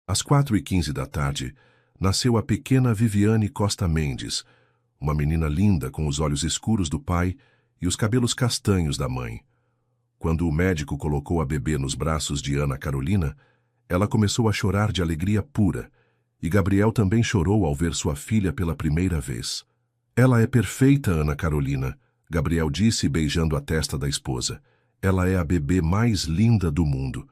Às 4h15 da tarde, nasceu a pequena Viviane Costa Mendes, uma menina linda com os olhos escuros do pai e os cabelos castanhos da mãe. Quando o médico colocou a bebê nos braços de Ana Carolina, ela começou a chorar de alegria pura, e Gabriel também chorou ao ver sua filha pela primeira vez. "Ela é perfeita, Ana Carolina", Gabriel disse beijando a testa da esposa. "Ela é a bebê mais linda do mundo."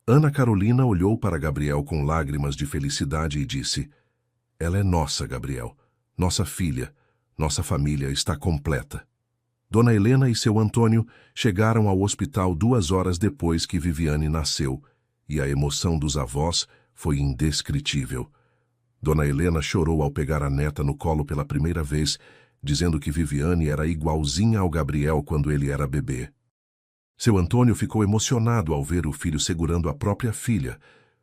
Ana Carolina olhou para Gabriel com lágrimas de felicidade e disse: "Ela é nossa, Gabriel. Nossa filha, nossa família está completa." Dona Helena e seu Antônio chegaram ao hospital 2 horas depois que Viviane nasceu, e a emoção dos avós foi indescritível. Dona Helena chorou ao pegar a neta no colo pela primeira vez, dizendo que Viviane era igualzinha ao Gabriel quando ele era bebê. Seu Antônio ficou emocionado ao ver o filho segurando a própria filha,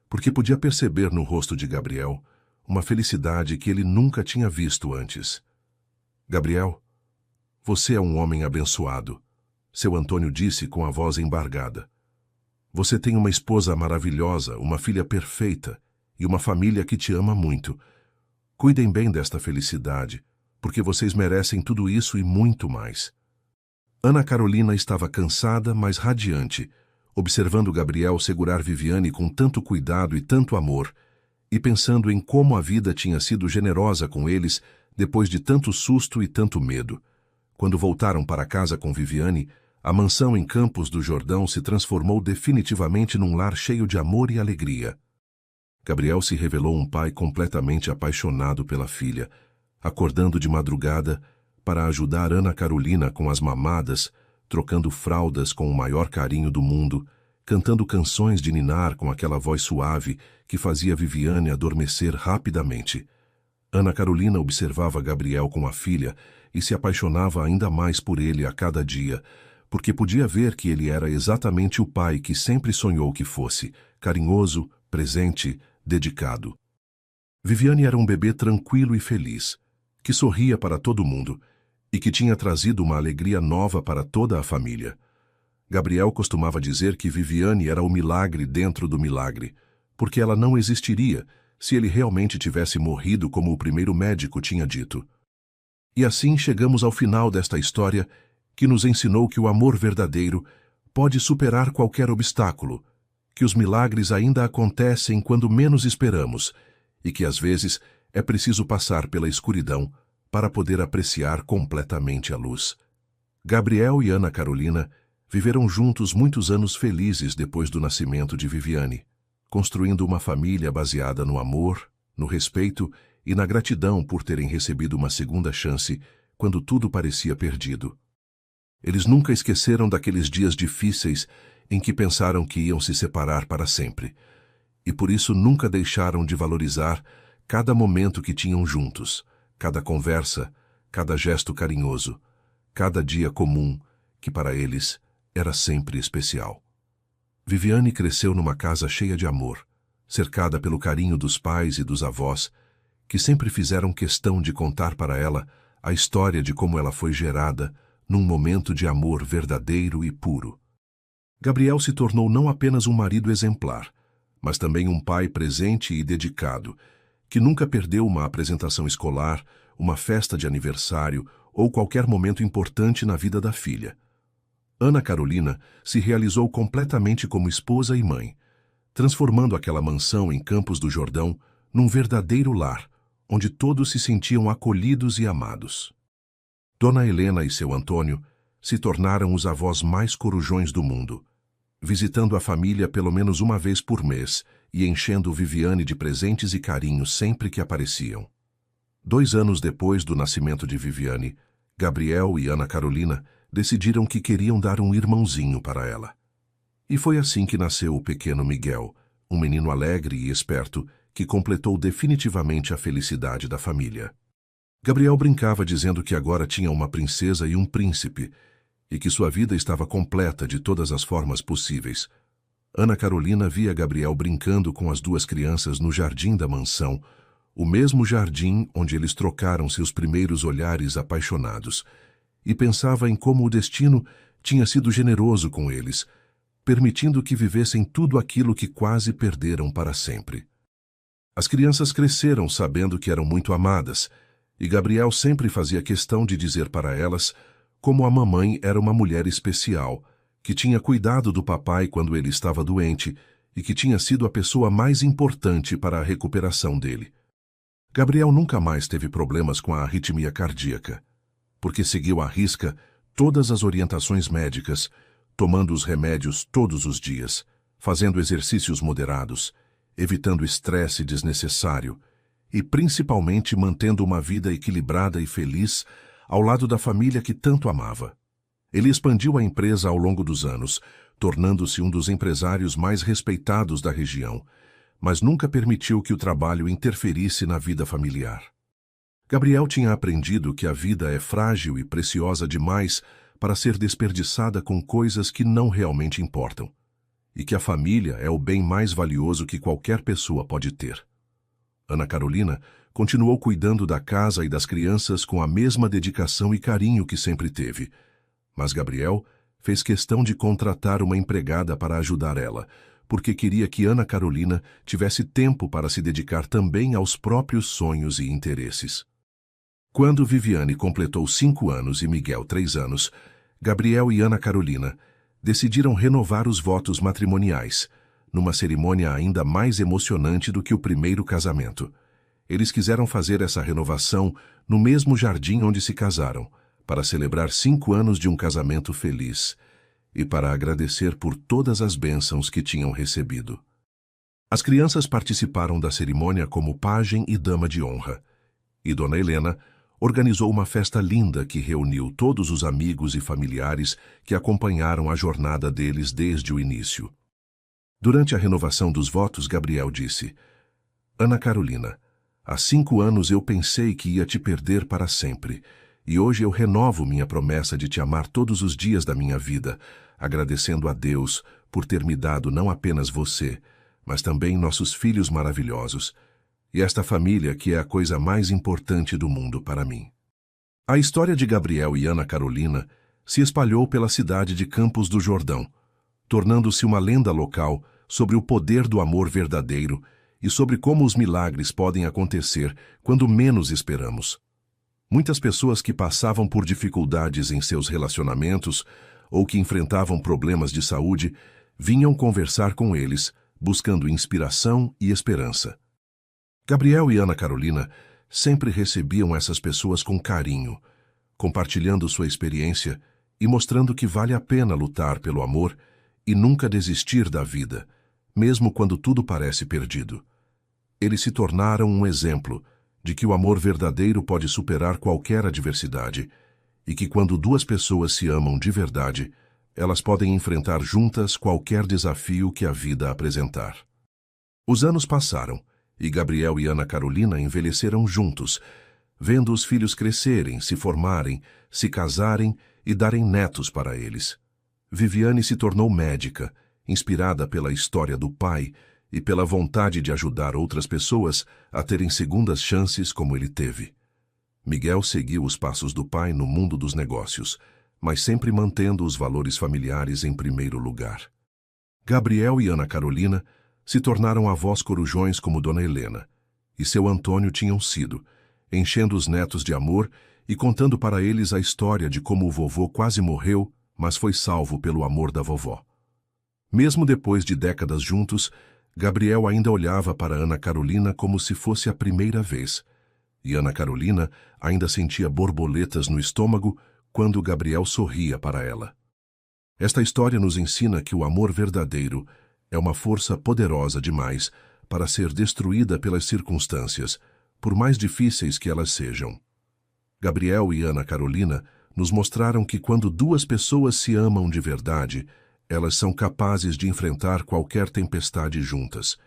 porque podia perceber no rosto de Gabriel uma felicidade que ele nunca tinha visto antes. "Gabriel, você é um homem abençoado", seu Antônio disse com a voz embargada. "Você tem uma esposa maravilhosa, uma filha perfeita e uma família que te ama muito. Cuidem bem desta felicidade, porque vocês merecem tudo isso e muito mais." Ana Carolina estava cansada, mas radiante, observando Gabriel segurar Viviane com tanto cuidado e tanto amor, e pensando em como a vida tinha sido generosa com eles depois de tanto susto e tanto medo. Quando voltaram para casa com Viviane, a mansão em Campos do Jordão se transformou definitivamente num lar cheio de amor e alegria. Gabriel se revelou um pai completamente apaixonado pela filha, acordando de madrugada para ajudar Ana Carolina com as mamadas, trocando fraldas com o maior carinho do mundo, cantando canções de ninar com aquela voz suave que fazia Viviane adormecer rapidamente. Ana Carolina observava Gabriel com a filha e se apaixonava ainda mais por ele a cada dia, porque podia ver que ele era exatamente o pai que sempre sonhou que fosse, carinhoso, presente, dedicado. Viviane era um bebê tranquilo e feliz, que sorria para todo mundo e que tinha trazido uma alegria nova para toda a família. Gabriel costumava dizer que Viviane era o milagre dentro do milagre, porque ela não existiria se ele realmente tivesse morrido como o primeiro médico tinha dito. E assim chegamos ao final desta história que nos ensinou que o amor verdadeiro pode superar qualquer obstáculo, que os milagres ainda acontecem quando menos esperamos e que às vezes é preciso passar pela escuridão para poder apreciar completamente a luz. Gabriel e Ana Carolina viveram juntos muitos anos felizes depois do nascimento de Viviane, construindo uma família baseada no amor, no respeito e na gratidão por terem recebido uma segunda chance quando tudo parecia perdido. Eles nunca esqueceram daqueles dias difíceis em que pensaram que iam se separar para sempre, e por isso nunca deixaram de valorizar cada momento que tinham juntos, cada conversa, cada gesto carinhoso, cada dia comum que para eles era sempre especial. Viviane cresceu numa casa cheia de amor, cercada pelo carinho dos pais e dos avós, que sempre fizeram questão de contar para ela a história de como ela foi gerada num momento de amor verdadeiro e puro. Gabriel se tornou não apenas um marido exemplar, mas também um pai presente e dedicado, que nunca perdeu uma apresentação escolar, uma festa de aniversário ou qualquer momento importante na vida da filha. Ana Carolina se realizou completamente como esposa e mãe, transformando aquela mansão em Campos do Jordão num verdadeiro lar, onde todos se sentiam acolhidos e amados. Dona Helena e seu Antônio se tornaram os avós mais corujões do mundo, visitando a família pelo menos uma vez por mês e enchendo Viviane de presentes e carinhos sempre que apareciam. 2 anos depois do nascimento de Viviane, Gabriel e Ana Carolina decidiram que queriam dar um irmãozinho para ela. E foi assim que nasceu o pequeno Miguel, um menino alegre e esperto que completou definitivamente a felicidade da família. Gabriel brincava dizendo que agora tinha uma princesa e um príncipe, e que sua vida estava completa de todas as formas possíveis. Ana Carolina via Gabriel brincando com as 2 crianças no jardim da mansão, o mesmo jardim onde eles trocaram seus primeiros olhares apaixonados, e pensava em como o destino tinha sido generoso com eles, permitindo que vivessem tudo aquilo que quase perderam para sempre. As crianças cresceram sabendo que eram muito amadas, e Gabriel sempre fazia questão de dizer para elas como a mamãe era uma mulher especial, que tinha cuidado do papai quando ele estava doente e que tinha sido a pessoa mais importante para a recuperação dele. Gabriel nunca mais teve problemas com a arritmia cardíaca, porque seguiu à risca todas as orientações médicas, tomando os remédios todos os dias, fazendo exercícios moderados, evitando estresse desnecessário e, principalmente, mantendo uma vida equilibrada e feliz ao lado da família que tanto amava. Ele expandiu a empresa ao longo dos anos, tornando-se um dos empresários mais respeitados da região, mas nunca permitiu que o trabalho interferisse na vida familiar. Gabriel tinha aprendido que a vida é frágil e preciosa demais para ser desperdiçada com coisas que não realmente importam, e que a família é o bem mais valioso que qualquer pessoa pode ter. Ana Carolina continuou cuidando da casa e das crianças com a mesma dedicação e carinho que sempre teve, mas Gabriel fez questão de contratar uma empregada para ajudar ela, porque queria que Ana Carolina tivesse tempo para se dedicar também aos próprios sonhos e interesses. Quando Viviane completou 5 anos e Miguel 3 anos, Gabriel e Ana Carolina decidiram renovar os votos matrimoniais, numa cerimônia ainda mais emocionante do que o primeiro casamento. Eles quiseram fazer essa renovação no mesmo jardim onde se casaram, para celebrar 5 anos de um casamento feliz e para agradecer por todas as bênçãos que tinham recebido. As crianças participaram da cerimônia como pajem e dama de honra, e Dona Helena organizou uma festa linda que reuniu todos os amigos e familiares que acompanharam a jornada deles desde o início. Durante a renovação dos votos, Gabriel disse: Ana Carolina, há 5 anos eu pensei que ia te perder para sempre, e hoje eu renovo minha promessa de te amar todos os dias da minha vida, agradecendo a Deus por ter me dado não apenas você, mas também nossos filhos maravilhosos, e esta família que é a coisa mais importante do mundo para mim. A história de Gabriel e Ana Carolina se espalhou pela cidade de Campos do Jordão, tornando-se uma lenda local sobre o poder do amor verdadeiro e sobre como os milagres podem acontecer quando menos esperamos. Muitas pessoas que passavam por dificuldades em seus relacionamentos ou que enfrentavam problemas de saúde vinham conversar com eles, buscando inspiração e esperança. Gabriel e Ana Carolina sempre recebiam essas pessoas com carinho, compartilhando sua experiência e mostrando que vale a pena lutar pelo amor e nunca desistir da vida, mesmo quando tudo parece perdido. Eles se tornaram um exemplo de que o amor verdadeiro pode superar qualquer adversidade e que quando 2 pessoas se amam de verdade, elas podem enfrentar juntas qualquer desafio que a vida apresentar. Os anos passaram e Gabriel e Ana Carolina envelheceram juntos, vendo os filhos crescerem, se formarem, se casarem e darem netos para eles. Viviane se tornou médica, inspirada pela história do pai e pela vontade de ajudar outras pessoas a terem segundas chances como ele teve. Miguel seguiu os passos do pai no mundo dos negócios, mas sempre mantendo os valores familiares em primeiro lugar. Gabriel e Ana Carolina se tornaram avós corujões como Dona Helena, e seu Antônio tinham sido, enchendo os netos de amor e contando para eles a história de como o vovô quase morreu, mas foi salvo pelo amor da vovó. Mesmo depois de décadas juntos, Gabriel ainda olhava para Ana Carolina como se fosse a primeira vez, e Ana Carolina ainda sentia borboletas no estômago quando Gabriel sorria para ela. Esta história nos ensina que o amor verdadeiro é uma força poderosa demais para ser destruída pelas circunstâncias, por mais difíceis que elas sejam. Gabriel e Ana Carolina nos mostraram que quando duas pessoas se amam de verdade, elas são capazes de enfrentar qualquer tempestade juntas,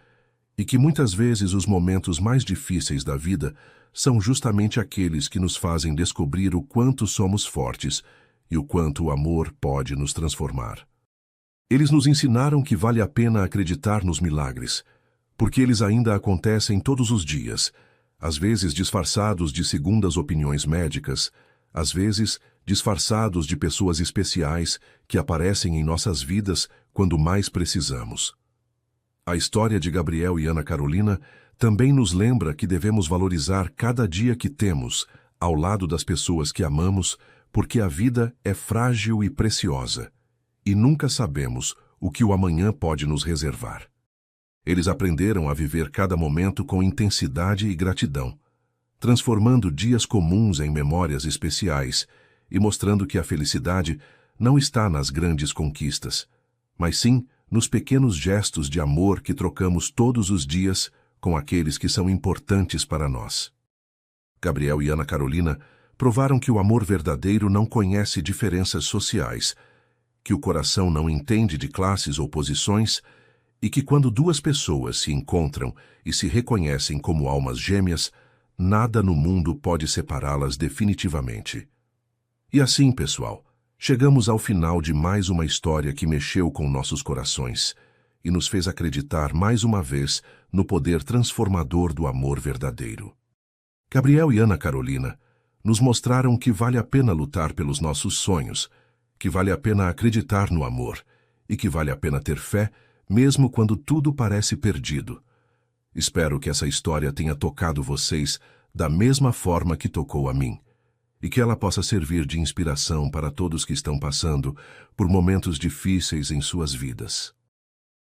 e que muitas vezes os momentos mais difíceis da vida são justamente aqueles que nos fazem descobrir o quanto somos fortes e o quanto o amor pode nos transformar. Eles nos ensinaram que vale a pena acreditar nos milagres, porque eles ainda acontecem todos os dias, às vezes disfarçados de segundas opiniões médicas, às vezes disfarçados de pessoas especiais que aparecem em nossas vidas quando mais precisamos. A história de Gabriel e Ana Carolina também nos lembra que devemos valorizar cada dia que temos ao lado das pessoas que amamos, porque a vida é frágil e preciosa, e nunca sabemos o que o amanhã pode nos reservar. Eles aprenderam a viver cada momento com intensidade e gratidão, transformando dias comuns em memórias especiais e mostrando que a felicidade não está nas grandes conquistas, mas sim nos pequenos gestos de amor que trocamos todos os dias com aqueles que são importantes para nós. Gabriel e Ana Carolina provaram que o amor verdadeiro não conhece diferenças sociais, que o coração não entende de classes ou posições e que quando duas pessoas se encontram e se reconhecem como almas gêmeas, nada no mundo pode separá-las definitivamente. E assim, pessoal, chegamos ao final de mais uma história que mexeu com nossos corações e nos fez acreditar mais uma vez no poder transformador do amor verdadeiro. Gabriel e Ana Carolina nos mostraram que vale a pena lutar pelos nossos sonhos, que vale a pena acreditar no amor e que vale a pena ter fé mesmo quando tudo parece perdido. Espero que essa história tenha tocado vocês da mesma forma que tocou a mim, e que ela possa servir de inspiração para todos que estão passando por momentos difíceis em suas vidas.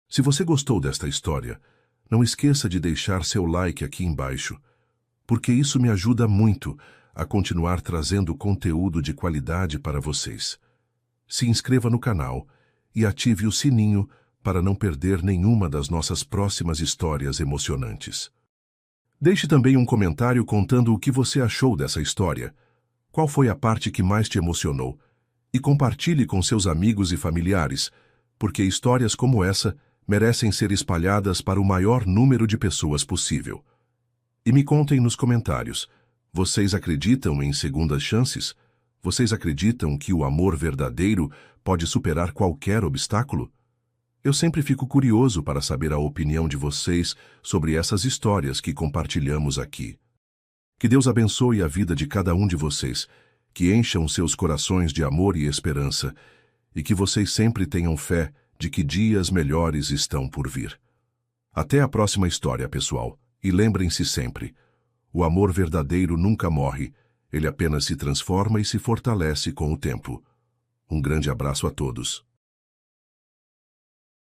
Se você gostou desta história, não esqueça de deixar seu like aqui embaixo, porque isso me ajuda muito a continuar trazendo conteúdo de qualidade para vocês. Se inscreva no canal e ative o sininho para não perder nenhuma das nossas próximas histórias emocionantes. Deixe também um comentário contando o que você achou dessa história, qual foi a parte que mais te emocionou, e compartilhe com seus amigos e familiares, porque histórias como essa merecem ser espalhadas para o maior número de pessoas possível. E me contem nos comentários, vocês acreditam em segundas chances? Vocês acreditam que o amor verdadeiro pode superar qualquer obstáculo? Eu sempre fico curioso para saber a opinião de vocês sobre essas histórias que compartilhamos aqui. Que Deus abençoe a vida de cada um de vocês, que encham seus corações de amor e esperança, e que vocês sempre tenham fé de que dias melhores estão por vir. Até a próxima história, pessoal, e lembrem-se sempre, o amor verdadeiro nunca morre, ele apenas se transforma e se fortalece com o tempo. Um grande abraço a todos.